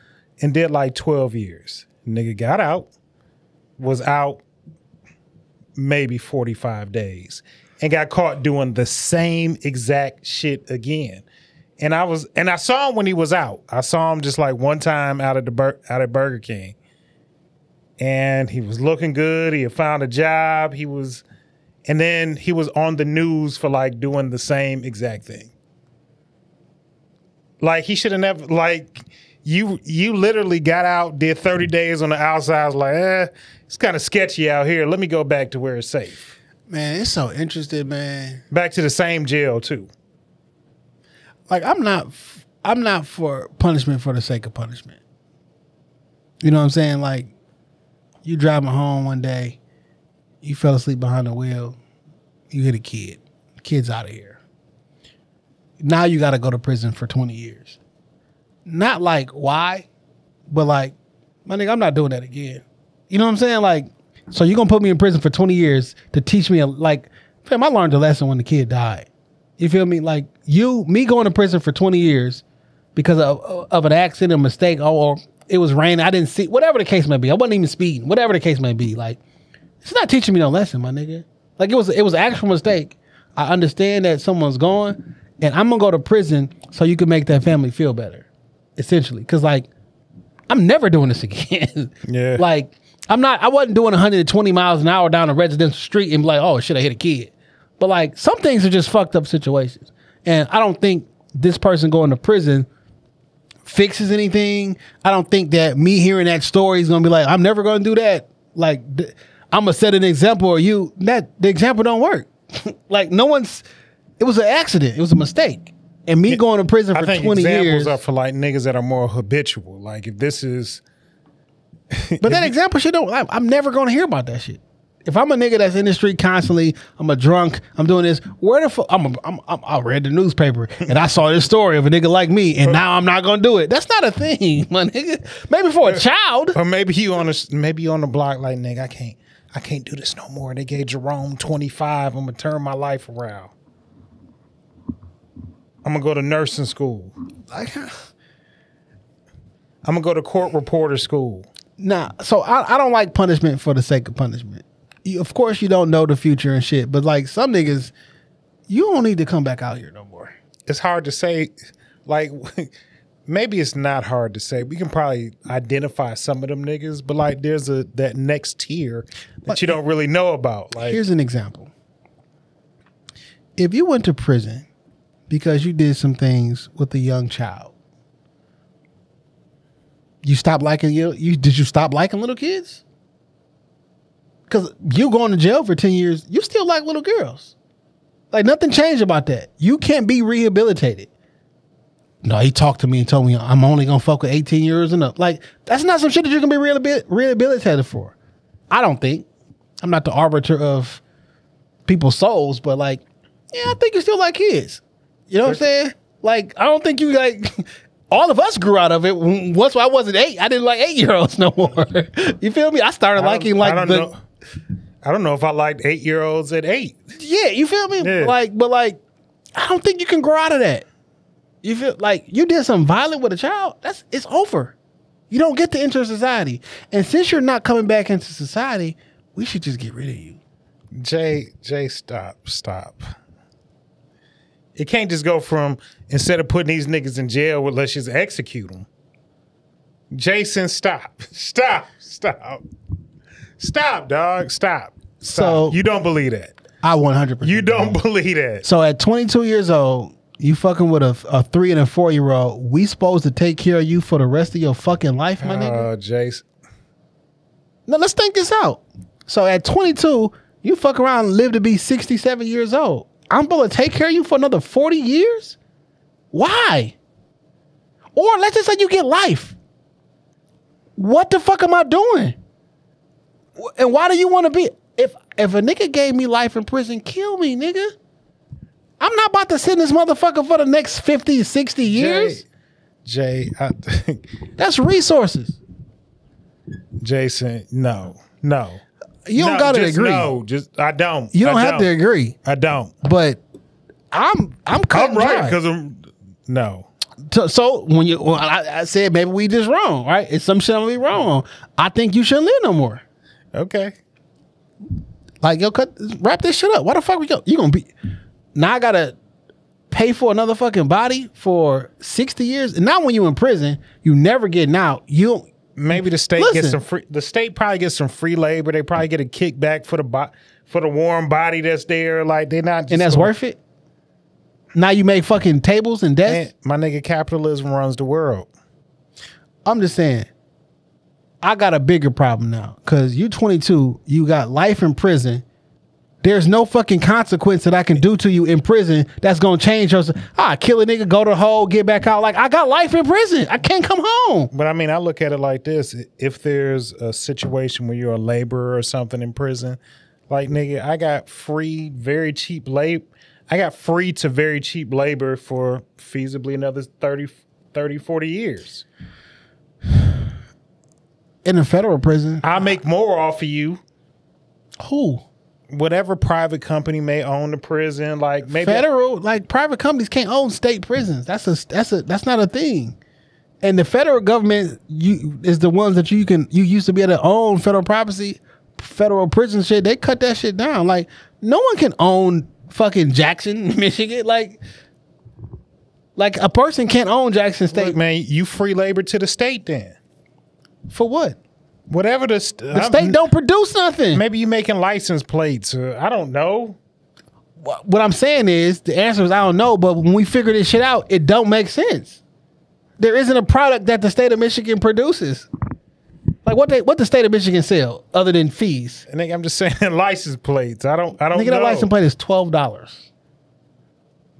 and did like 12 years. Nigga got out, was out maybe 45 days. and got caught doing the same exact shit again. And I saw him when he was out. I saw him just like one time out at Burger King. And he was looking good. He had found a job. And then he was on the news for like doing the same exact thing. Like he should have never, like you literally got out, did 30 days on the outside. I was like, it's kind of sketchy out here. Let me go back to where it's safe.
Man, it's so interesting, man.
Back to the same jail too.
Like I'm not for punishment for the sake of punishment. You know what I'm saying? Like you driving home one day, you fell asleep behind the wheel, you hit a kid. The kid's out of here. Now you got to go to prison for 20 years. Not like why, but like, my nigga, I'm not doing that again. You know what I'm saying? Like, so you're going to put me in prison for 20 years to teach me, fam, I learned a lesson when the kid died. You feel me? Like me going to prison for 20 years because of an accident, a mistake, or it was raining, I didn't see, whatever the case may be. I wasn't even speeding, whatever the case may be. Like, it's not teaching me no lesson, my nigga. Like it was an actual mistake. I understand that someone's gone, and I'm gonna go to prison so you can make that family feel better, essentially. Cause like, I'm never doing this again.
Yeah.
Like, I wasn't doing 120 miles an hour down a residential street and be like, oh shit, I hit a kid. But like, some things are just fucked up situations. And I don't think this person going to prison fixes anything. I don't think that me hearing that story is going to be like, I'm never going to do that. Like, I'm going to set an example or the example don't work. Like it was an accident. It was a mistake. And me going to prison for 20 years.
Examples are for like niggas that are more habitual. Like if this is.
But that example shit I'm never going to hear about that shit. If I'm a nigga that's in the street constantly, I'm a drunk, I'm doing this, where the fuck, I read the newspaper and I saw this story of a nigga like me and now I'm not gonna do it. That's not a thing, my nigga. Maybe for a child.
Or maybe you on the block like, nigga, I can't do this no more. They gave Jerome 25. I'm gonna turn my life around. I'm gonna go to nursing school. I'm gonna go to court reporter school.
Nah, so I don't like punishment for the sake of punishment. Of course you don't know the future and shit, but like some niggas, you don't need to come back out here no more.
It's hard to say. Like, maybe it's not hard to say. We can probably identify some of them niggas, but like there's that next tier that you don't really know about. Like,
here's an example. If you went to prison because you did some things with a young child, you stopped liking did you stop liking little kids? Because you going to jail for 10 years, you still like little girls. Like nothing changed about that. You can't be rehabilitated. No, he talked to me and told me I'm only going to fuck with 18 years and up. Like that's not some shit that you can be rehabilitated for. I don't think. I'm not the arbiter of people's souls, but like, yeah, I think you still like kids. You know what I'm saying? Like, I don't think you like... All of us grew out of it. Once I wasn't 8, I didn't like 8-year-olds no more. You feel me? I started liking like
I don't know if I liked 8-year-olds at 8.
Yeah, you feel me?
Yeah.
But I don't think you can grow out of that. You feel like you did something violent with a child, it's over. You don't get to enter society. And since you're not coming back into society, we should just get rid of you.
Jay, stop. It can't just go from, instead of putting these niggas in jail, well, let's just execute them. Jason, stop. Stop, dog. Stop.
So
you don't believe that.
I 100%.
You don't believe that.
So at 22 years old, you fucking with a 3 and a 4-year-old, we supposed to take care of you for the rest of your fucking life, my nigga?
Jason.
Now let's think this out. So at 22, you fuck around and live to be 67 years old. I'm supposed to take care of you for another 40 years? Why? Or let's just say you get life. What the fuck am I doing? And why do you want to be... If a nigga gave me life in prison, kill me, nigga. I'm not about to sit in this motherfucker for the next 50, 60 years.
Jay,
that's resources.
Jason, no.
You don't gotta agree.
No, I don't.
You don't have to agree.
I don't.
But I'm
right because no.
So when I said maybe we just wrong, right? It's some shit I'm gonna be wrong. I think you shouldn't live no more.
Okay.
Like, yo, wrap this shit up. Why the fuck we go? You gonna be now? I gotta pay for another fucking body for 60 years. And now when you in prison, you never getting out. You
maybe the state gets some free. The state probably gets some free labor. They probably get a kickback for the warm body that's there. Like they're not, just
and that's worth it. Now you make fucking tables and desks.
My nigga, capitalism runs the world.
I'm just saying. I got a bigger problem now because you 22, you got life in prison. There's no fucking consequence that I can do to you in prison that's gonna change us. Kill a nigga, go to the hole, get back out. Like I got life in prison. I can't come home.
But I mean, I look at it like this: if there's a situation where you're a laborer or something in prison, like nigga, I got free, very cheap labor. I got free to very cheap labor for feasibly another 30, 40 years.
In a federal prison,
I'll make more off of you.
Who?
Whatever private company may own the prison, like maybe
federal, like private companies can't own state prisons. That's not a thing. And the federal government is the ones that you used to be able to own federal property, federal prison shit. They cut that shit down. Like no one can own fucking Jackson, Michigan. Like a person can't own Jackson State.
Look, man, you free labor to the state then.
For what?
Whatever the
state don't produce nothing.
Maybe you making license plates. I don't know.
What I'm saying is the answer is I don't know. But when we figure this shit out, it don't make sense. There isn't a product that the state of Michigan produces. Like what the state of Michigan sell other than fees?
I think I'm just saying license plates. I don't know.
That license plate is $12.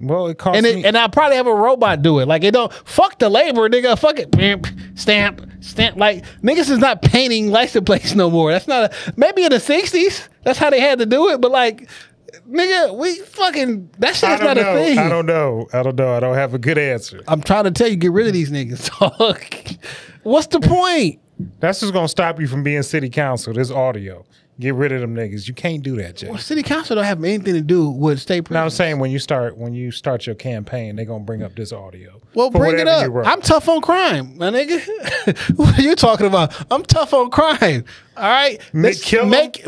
Well, it costs me.
And I'll probably have a robot do it. Like it don't fuck the labor, nigga. Fuck it. Stamp. Like niggas is not painting license plates no more. That's not maybe in the 60s. That's how they had to do it. But like, nigga, we fucking that shit's not a thing.
I don't know. I don't have a good answer.
I'm trying to tell you, get rid of these niggas. What's the point?
That's just gonna stop you from being city council. This audio. Get rid of them niggas. You can't do that, Jay.
Well, city council don't have anything to do with state prisons.
No, I'm saying when you start your campaign, they're gonna bring up this audio.
Well, bring it up. I'm tough on crime, my nigga. What are you talking about? I'm tough on crime. All right.
Make
so
Fuck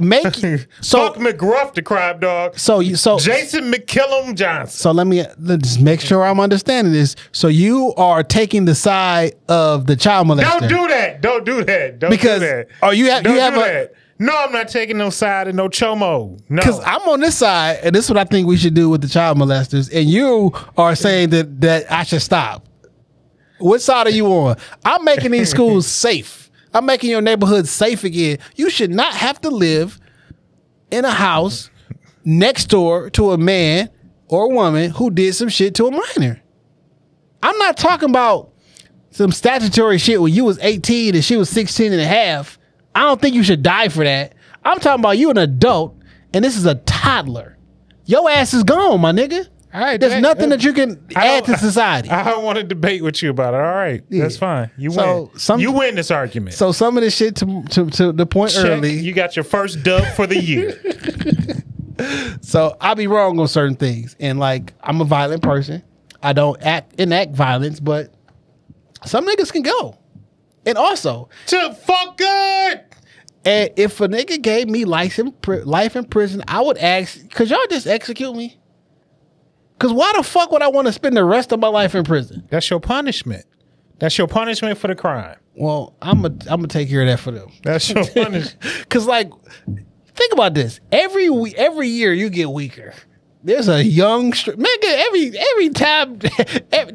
McGruff, the crime dog.
So
Jason McKillum Johnson.
So let's just make sure I'm understanding this. So you are taking the side of the child molester.
Don't do that. Don't do that. Don't
because,
do that.
Oh, you have
that. No, I'm not taking no side of no chomo. No.
Because I'm on this side, and this is what I think we should do with the child molesters, and you are saying that I should stop. What side are you on? I'm making these schools safe. I'm making your neighborhood safe again. You should not have to live in a house next door to a man or a woman who did some shit to a minor. I'm not talking about some statutory shit when you was 18 and she was 16 and a half. I don't think you should die for that. I'm talking about you an adult, and this is a toddler. Your ass is gone, my nigga. All right, there's nothing that you can add to society.
I don't want to debate with you about it. All right, that's fine. You win. You win this argument.
So some of this shit to the point early.
You got your first dub for the year.
So I'll be wrong on certain things, and like I'm a violent person. I don't enact violence, but some niggas can go. And also,
to fuck good.
And if a nigga gave me life in prison, I would ask, could y'all just execute me? Because why the fuck would I want to spend the rest of my life in prison?
That's your punishment. That's your punishment for the crime.
Well, I'm gonna take care of that for them.
That's your punishment.
Because like, think about this. Every year you get weaker. There's a young nigga every time,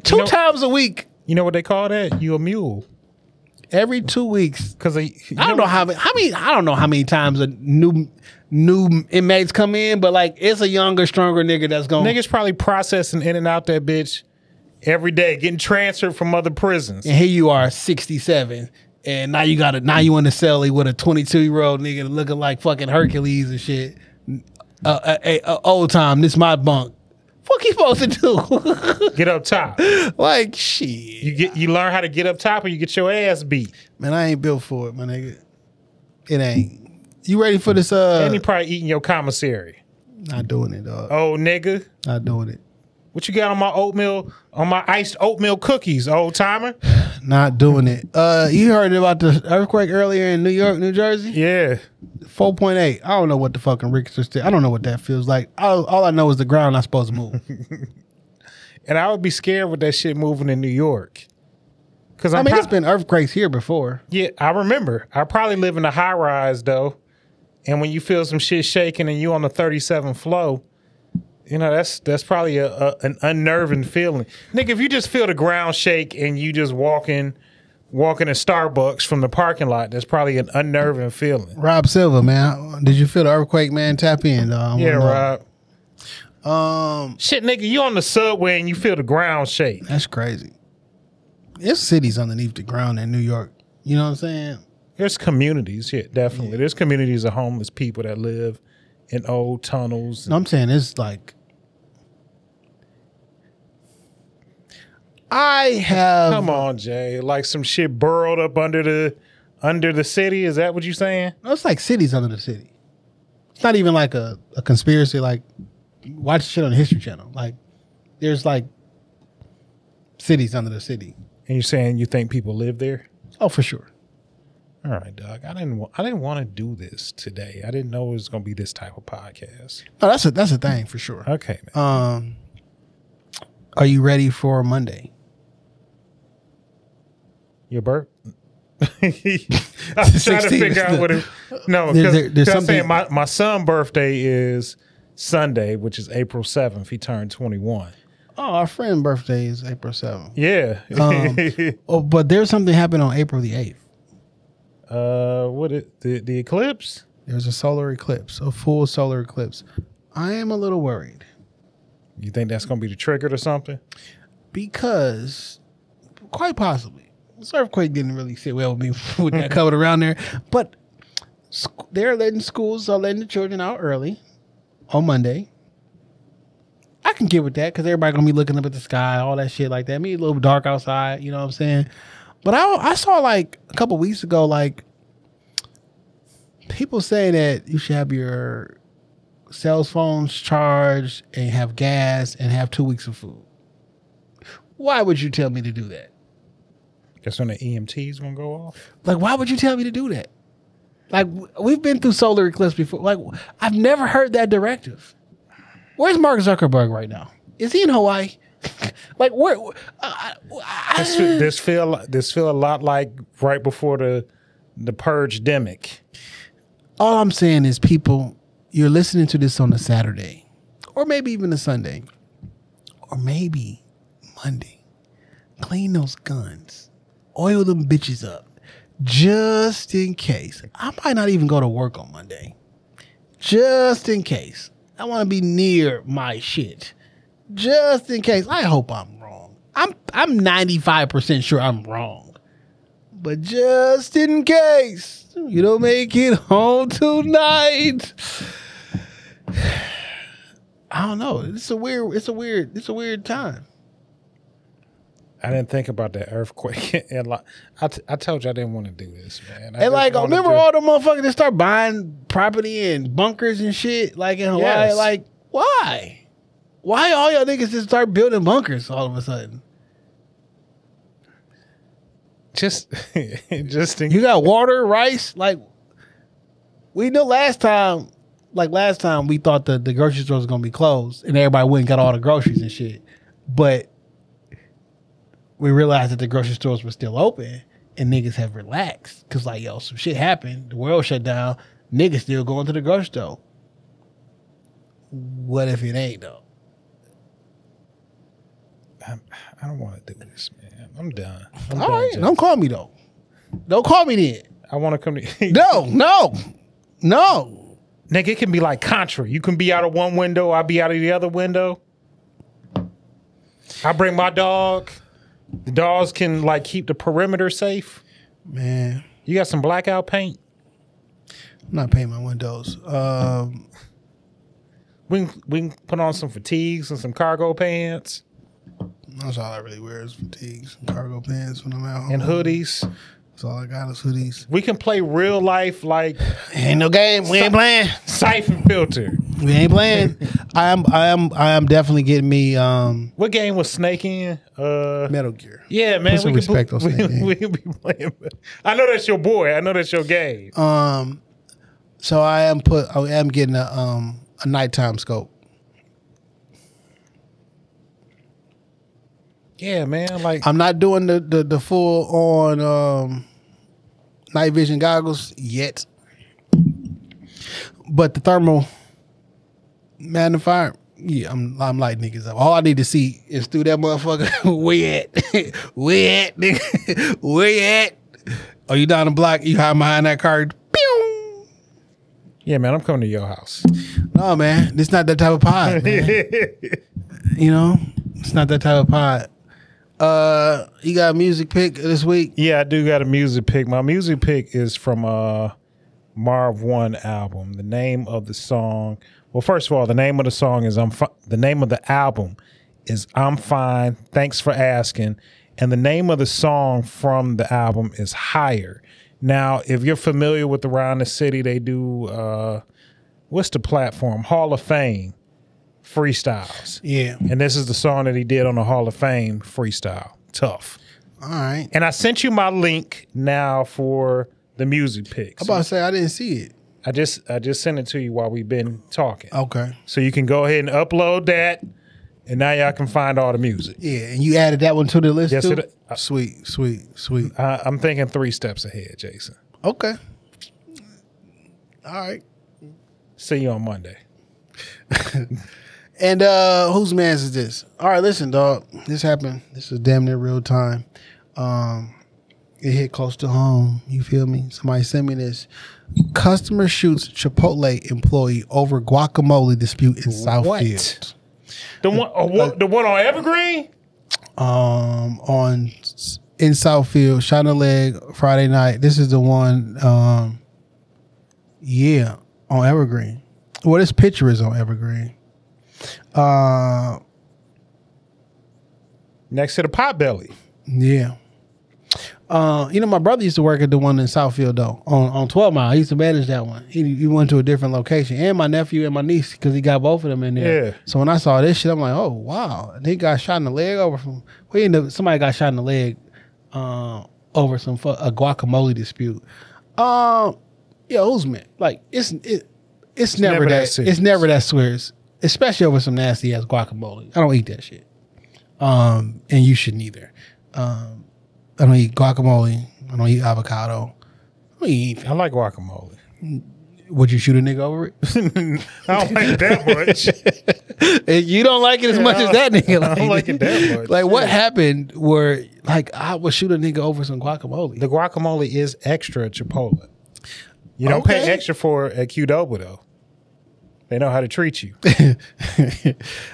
two times a week.
You know what they call that? You a mule.
Every 2 weeks,
because
I don't know how many times a new inmates come in, but like it's a younger, stronger nigga that's going.
Niggas probably processing in and out that bitch every day, getting transferred from other prisons.
And here you are, 67, and now you in the celly with a 22-year-old nigga looking like fucking Hercules and shit. Old time, this my bunk. What you supposed to do?
Get up top.
Like shit.
You learn how to get up top, or you get your ass beat.
Man, I ain't built for it, my nigga. It ain't. You ready for this?
And you probably eating your commissary.
Not doing it, dog.
Oh, nigga.
Not doing it.
What you got on my oatmeal, on my iced oatmeal cookies, old timer?
Not doing it. You heard about the earthquake earlier in New York, New Jersey?
Yeah.
4.8. I don't know what the fucking Richter still. I don't know what that feels like. All I know is the ground not supposed to move.
And I would be scared with that shit moving in New York. Cause
I mean, it's been earthquakes here before.
Yeah, I remember. I probably live in a high rise though. And when you feel some shit shaking and you on the 37th floor, you know, that's probably an unnerving feeling. Nigga, if you just feel the ground shake and you just walking in Starbucks from the parking lot, that's probably an unnerving feeling.
Rob Silva, man. Did you feel the earthquake, man? Tap in, dog.
Yeah, Rob. Shit, nigga, you on the subway and you feel the ground shake.
That's crazy. There's cities underneath the ground in New York. You know what I'm saying?
There's communities, yeah, definitely. Yeah. There's communities of homeless people that live in old tunnels.
No, I'm saying it's like I have.
Come on, Jay. Like some shit burrowed up under the city. Is that what you're saying?
No, it's like cities under the city. It's not even like a conspiracy. Like watch shit on the History Channel. Like there's like cities under the city.
And you're saying you think people live there?
Oh, for sure.
All right, Doug. I didn't want to do this today. I didn't know it was going to be this type of podcast.
No, that's a thing for sure.
Okay, man.
Are you ready for Monday?
Your birth? I was trying to figure out what it. No, because I'm saying my son's birthday is Sunday, which is April 7th. He turned 21.
Oh, our friend's birthday is April 7th.
Yeah.
But there's something happened on April the 8th.
The eclipse?
There's a solar eclipse, a full solar eclipse. I am a little worried.
You think that's going to be the trigger to something?
Because, quite possibly, this earthquake didn't really sit well with me with that covered around there. But they're letting schools are letting the children out early on Monday. I can get with that because everybody gonna be looking up at the sky, all that shit like that. Maybe a little dark outside, you know what I'm saying? But I saw like a couple weeks ago, like people say that you should have your cell phones charged and have gas and have 2 weeks of food. Why would you tell me to do that?
That's when the EMTs gonna go off.
Like, why would you tell me to do that? Like, we've been through solar eclipse before. Like, I've never heard that directive. Where's Mark Zuckerberg right now? Is he in Hawaii? Like where?
This feel a lot like right before the purge demic.
All I'm saying is, people, you're listening to this on a Saturday, or maybe even a Sunday, or maybe Monday. Clean those guns, oil them bitches up, just in case. I might not even go to work on Monday, just in case. I want to be near my shit, just in case. I hope I'm wrong. I'm 95% sure I'm wrong, but just in case you don't make it home tonight. I don't know. It's a weird time.
I didn't think about that earthquake, and like I told you I didn't want to do this, man.
And like, remember all the motherfuckers that start buying property and bunkers and shit, like in Hawaii. Yes. Like, why? Why all y'all niggas just start building bunkers all of a sudden?
Just
you got water, rice. Like, we know last time we thought the grocery store was gonna be closed, and everybody went and got all the groceries and shit, but we realized that the grocery stores were still open and niggas have relaxed. Cause like, yo, some shit happened. The world shut down. Niggas still going to the grocery store. What if it ain't though?
I don't want to do this, man. I'm done.
All right. Don't call me though. Don't call me then.
I want to come to
No.
Nigga, it can be like Contra. You can be out of one window, I'll be out of the other window. I bring my dog. The dogs can like keep the perimeter safe.
Man,
you got some blackout paint?
I'm not painting my windows.
We can put on some fatigues and some cargo pants.
That's all I really wear is fatigues and cargo pants when I'm out home.
And hoodies.
That's all I got is hoodies.
We can play real life like
ain't no game. We ain't playing.
Siphon filter.
We ain't playing. I am definitely getting me
What game was Snake in?
Metal Gear.
Yeah, man.
Put some respect on Snake.
We can be playing. I know that's your boy. I know that's your game.
So I am getting a nighttime scope.
Yeah, man. Like
I'm not doing the full on night vision goggles yet, but the thermal magnifier. Yeah, I'm lighting niggas up. All I need to see is through that motherfucker. Where at? Where at, nigga? Where at? Are you down the block? You hide behind that car? Pew!
yeah, man. I'm coming to your house.
No, man. This not that type of pod, man. You know? It's not that type of pod. You got a music pick this week?
Yeah, I do got a music pick. My music pick is from Marv One album. The name of the song. Well, first of all, the name of the song is the name of the album is I'm Fine. Thanks for asking. And the name of the song from the album is Higher. Now, if you're familiar with Around the City, they do what's the platform? Hall of Fame freestyles.
Yeah.
And this is the song that he did on the Hall of Fame freestyle. Tough.
All right.
And I sent you my link now for the music picks.
I'm about to say I didn't see it.
I just sent it to you while we've been talking.
Okay.
So you can go ahead and upload that, and now y'all can find all the music.
Yeah, and you added that one to the list
Yes,
too? Sweet.
I'm thinking 3 steps ahead, Jason.
Okay. All right.
See you on Monday.
And whose man's is this? All right, listen, dog. This happened. This is damn near real time. It hit close to home. You feel me? Somebody sent me this. Customer shoots Chipotle employee over guacamole dispute in Southfield.
The one on Evergreen?
In Southfield, shot in the leg Friday night. This is the one. On Evergreen. Well, this picture is on Evergreen.
Next to the Potbelly.
Yeah. My brother used to work at the one in Southfield though, on 12 Mile. He used to manage that one. He went to a different location, and my nephew and my niece, because he got both of them in there.
Yeah.
So when I saw this shit, I'm like, oh wow. And he got shot in the leg over from. Somebody got shot in the leg over a guacamole dispute. Who's man? Like it's never that serious. It's never that serious, especially over some nasty ass guacamole. I don't eat that shit. And you shouldn't either. I don't eat guacamole. I don't eat avocado.
I like guacamole.
Would you shoot a nigga over it?
I don't like it that much.
You don't like it as much as that nigga.
I don't like it that much.
Like, what happened where, like, I would shoot a nigga over some guacamole?
The guacamole is extra at Chipotle. You don't pay extra for it at Qdoba, though. They know how to treat you.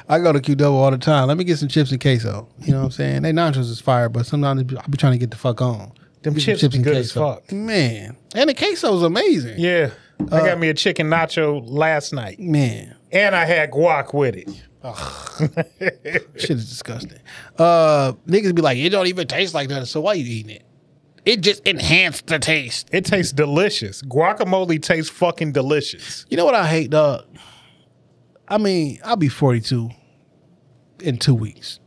I go to Qdoba all the time. Let me get some chips and queso. You know what I'm saying? They nachos is fire, but sometimes I be trying to get the fuck on.
Them chips be good as fuck.
Man. And the queso is amazing.
Yeah. I got me a chicken nacho last night.
Man.
And I had guac with it.
Shit is disgusting. Niggas be like, it don't even taste like that, so why you eating it? It just enhanced the taste.
It tastes delicious. Guacamole tastes fucking delicious.
You know what I hate, dog? I mean, I'll be 42 in 2 weeks.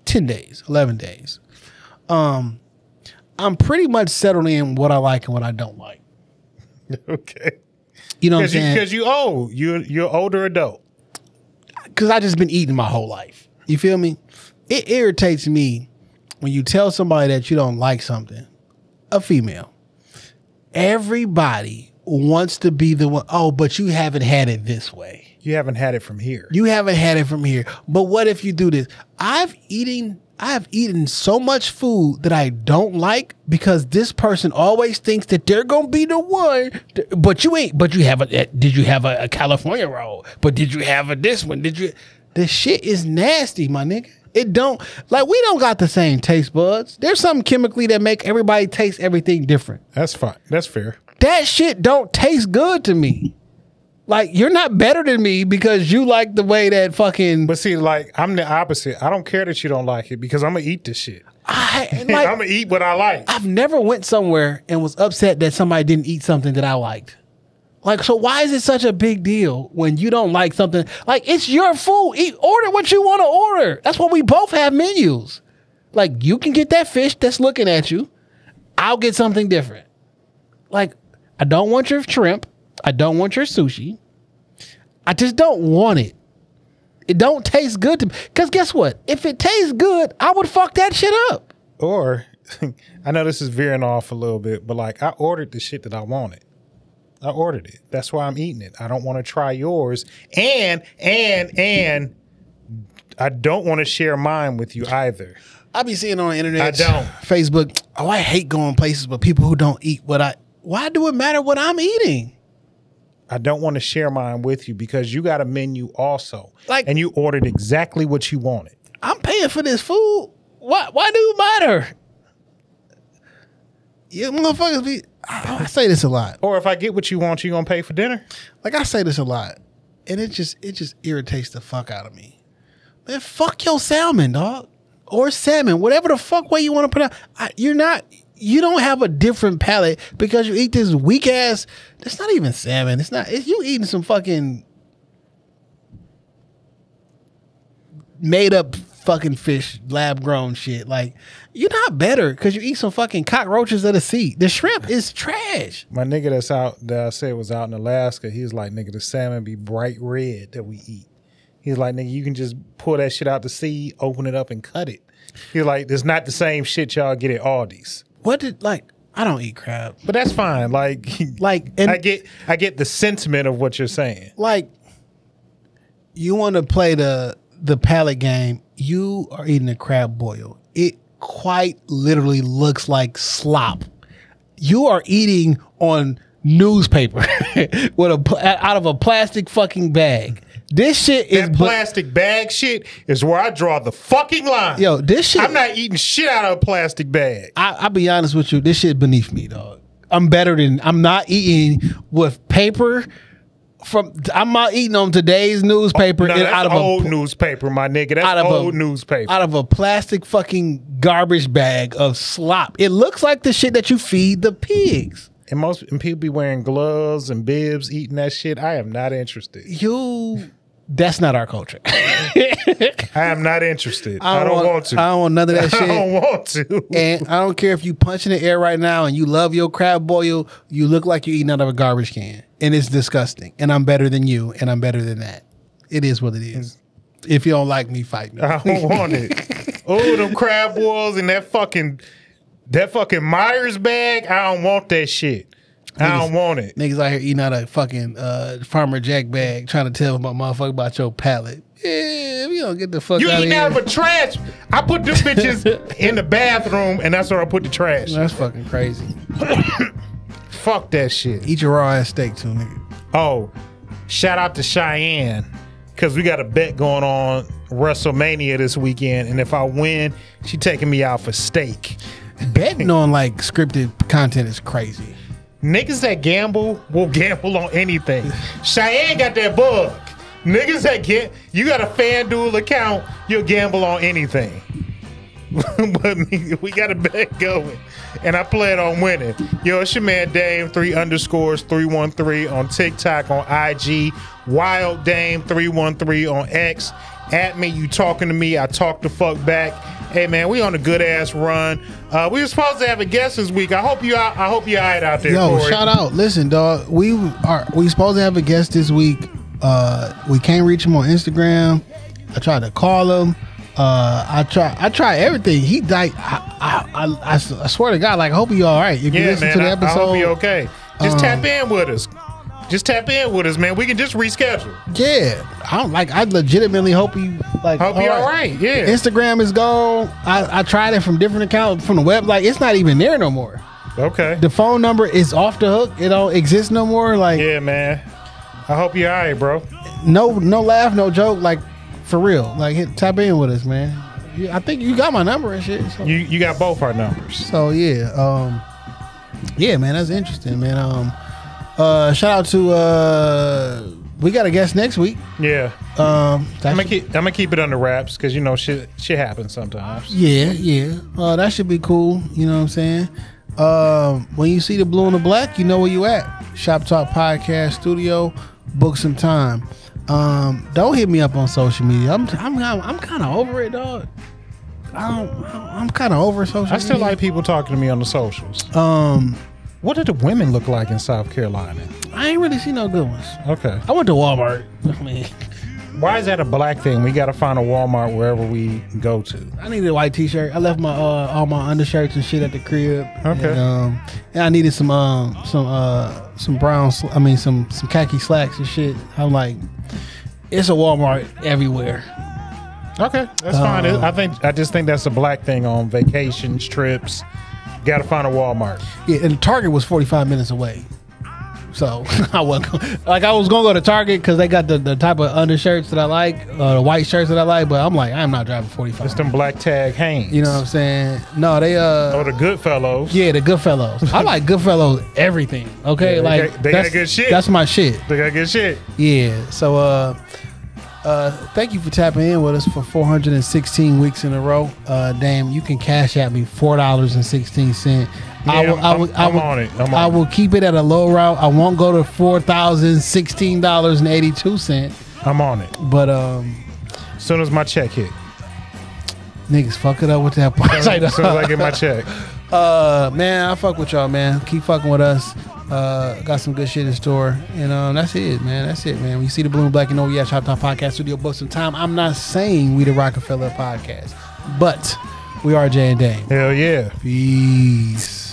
10 days, 11 days. I'm pretty much settled in what I like and what I don't like.
Okay.
You know what I'm saying?
Because you're older adult.
Because I just been eating my whole life. You feel me? It irritates me when you tell somebody that you don't like something, a female. Everybody wants to be the one, oh, but you haven't had it this way.
You haven't had it from here.
You haven't had it from here. But what if you do this? I have eaten so much food that I don't like because this person always thinks that they're gonna be the one. But you ain't. But you have did you have a California roll? But did you have this one? Did you? This shit is nasty, my nigga. It don't, like, we don't got the same taste buds. There's something chemically that make everybody taste everything different.
That's fine. That's fair.
That shit don't taste good to me. Like, you're not better than me because you like the way that fucking...
But see, like, I'm the opposite. I don't care that you don't like it because I'm going to eat this shit.
I'm
going to eat what I like.
I've never went somewhere and was upset that somebody didn't eat something that I liked. Like, so why is it such a big deal when you don't like something? Like, it's your food. Order what you want to order. That's why we both have menus. Like, you can get that fish that's looking at you. I'll get something different. Like, I don't want your shrimp. I don't want your sushi. I just don't want it. It don't taste good to me. Because guess what? If it tastes good, I would fuck that shit up.
Or, I know this is veering off a little bit, but like, I ordered the shit that I wanted. I ordered it. That's why I'm eating it. I don't want to try yours. And I don't want to share mine with you either.
I be seeing on the internet.
I don't.
Facebook. Oh, I hate going places with people who don't eat what I... Why do it matter what I'm eating?
I don't want to share mine with you because you got a menu also.
Like,
and you ordered exactly what you wanted.
I'm paying for this food. Why do it matter? You motherfuckers be... I say this a lot.
Or if I get what you want, you gonna pay for dinner?
Like, I say this a lot. And it just irritates the fuck out of me. Man, fuck your salmon, dog. Or salmon. Whatever the fuck way you want to put out. You don't have a different palate because you eat this weak ass... That's not even salmon. You eating some fucking... made up fucking fish, lab grown shit. Like, you're not better because you eat some fucking cockroaches of the sea. The shrimp is trash.
My nigga that's out, that I said was out in Alaska, he's like, nigga, the salmon be bright red that we eat. He's like, nigga, you can just pull that shit out the sea, open it up and cut it. He's like, it's not the same shit y'all get at Aldi's.
I don't eat crab.
But that's fine. And I get the sentiment of what you're saying.
Like, you want to play the palate game, you are eating a crab boil. It quite literally looks like slop. You are eating on newspaper out of a plastic fucking bag. This shit is...
That plastic bag shit is where I draw the fucking line.
Yo, this shit...
I'm not eating shit out of a plastic bag.
I'll be honest with you. This shit beneath me, dog. I'm not eating with paper... I'm not eating on today's newspaper.
No, that's old newspaper, my nigga. That's old newspaper.
Out of a plastic fucking garbage bag of slop. It looks like the shit that you feed the pigs.
And people be wearing gloves and bibs eating that shit. I am not interested.
That's not our culture.
I am not interested. I don't want to.
I don't want none of that shit.
I don't want to.
And I don't care if you punch in the air right now and you love your crab boil, you look like you're eating out of a garbage can. And it's disgusting. And I'm better than you. And I'm better than that. It is what it is. If you don't like me, fight me.
I don't want it. Oh, them crab boils and that fucking Myers bag. I don't want that shit. I don't want it.
Niggas out here eating out of fucking Farmer Jack bag trying to tell my motherfucker about your palate. Yeah, we don't get the fuck out of here.
You eating out of a trash. I put them bitches in the bathroom and that's where I put the trash.
That's fucking crazy.
Fuck that shit.
Eat your raw ass steak too, nigga.
Oh, shout out to Cheyenne because we got a bet going on WrestleMania this weekend, and if I win, she taking me out for steak.
Betting on like scripted content is crazy.
Niggas that gamble will gamble on anything. Cheyenne got that bug. Niggas that you got a FanDuel account, you'll gamble on anything. But we got a bet going, and I plan on winning. Yo, it's your man Dame 3_313 on TikTok, on IG, Wild Dame 313 on X. At me, you talking to me, I talk the fuck back. Hey man, we on a good ass run. We were supposed to have a guest this week. I hope you all right out there.
Yo,
Corey.
shout out. Listen, dog. We supposed to have a guest this week. We can't reach him on Instagram. I tried to call him. I try everything. He like I swear to God, like I hope you all right. If you listen to the episode,
I hope you okay. Just tap in with us. Just tap in with us, man. We can just reschedule.
Yeah, I legitimately hope you like.
Hope you all right. Yeah.
Instagram is gone. I tried it from different accounts from the web. Like it's not even there no more.
Okay.
The phone number is off the hook. It don't exist no more. Like
yeah, man. I hope you all right, bro.
No laugh, no joke. Like for real. Like tap in with us, man. I think you got my number and shit. So.
You got both our numbers.
So yeah, yeah, man. That's interesting, man. Shout out to we got a guest next week.
Yeah. I'm gonna keep it under wraps because you know shit happens sometimes.
Yeah. That should be cool. You know what I'm saying? When you see the blue and the black, you know where you at. Shop Talk Podcast Studio. Book some time. Don't hit me up on social media. I'm kind of over it, dog. I'm kind of over social media.
I still like people talking to me on the socials. What did the women look like in South Carolina?
I ain't really seen no good ones.
Okay.
I went to Walmart. I mean,
why is that a black thing? We got to find a Walmart wherever we go to.
I needed a white t-shirt. I left my all my undershirts and shit at the crib.
Okay.
And I needed some brown. Some khaki slacks and shit. I'm like, it's a Walmart everywhere.
Okay, that's fine. I just think that's a black thing on vacations, trips. Got to find a Walmart.
Yeah, and Target was 45 minutes away. So I was gonna go to Target because they got the type of undershirts that I like, the white shirts that I like. But I'm like, I'm not driving 45.
It's them black tag Hanes.
You know what I'm saying? No, they
the Goodfellows.
Yeah, the Goodfellows. I like Goodfellows everything. Okay,
yeah, they got good shit.
That's my shit.
They got good shit.
Yeah. So thank you for tapping in with us for 416 weeks in a row. Damn, you can cash at me $4.16.
Yeah, I'm on it.
I will keep it at a low route. I won't go to $4,016.82.
I'm on it.
But
as soon as my check hit,
niggas fuck it up with that.
As soon as I get my check.
Man, I fuck with y'all, man. Keep fucking with us. Got some good shit in store. And that's it, man. That's it, man. When you see the blue and black, you know we at Shoptalk Podcast Studio. Book some time. I'm not saying we the Rockefeller Podcast, but we are Jay and Dame.
Hell yeah.
Peace.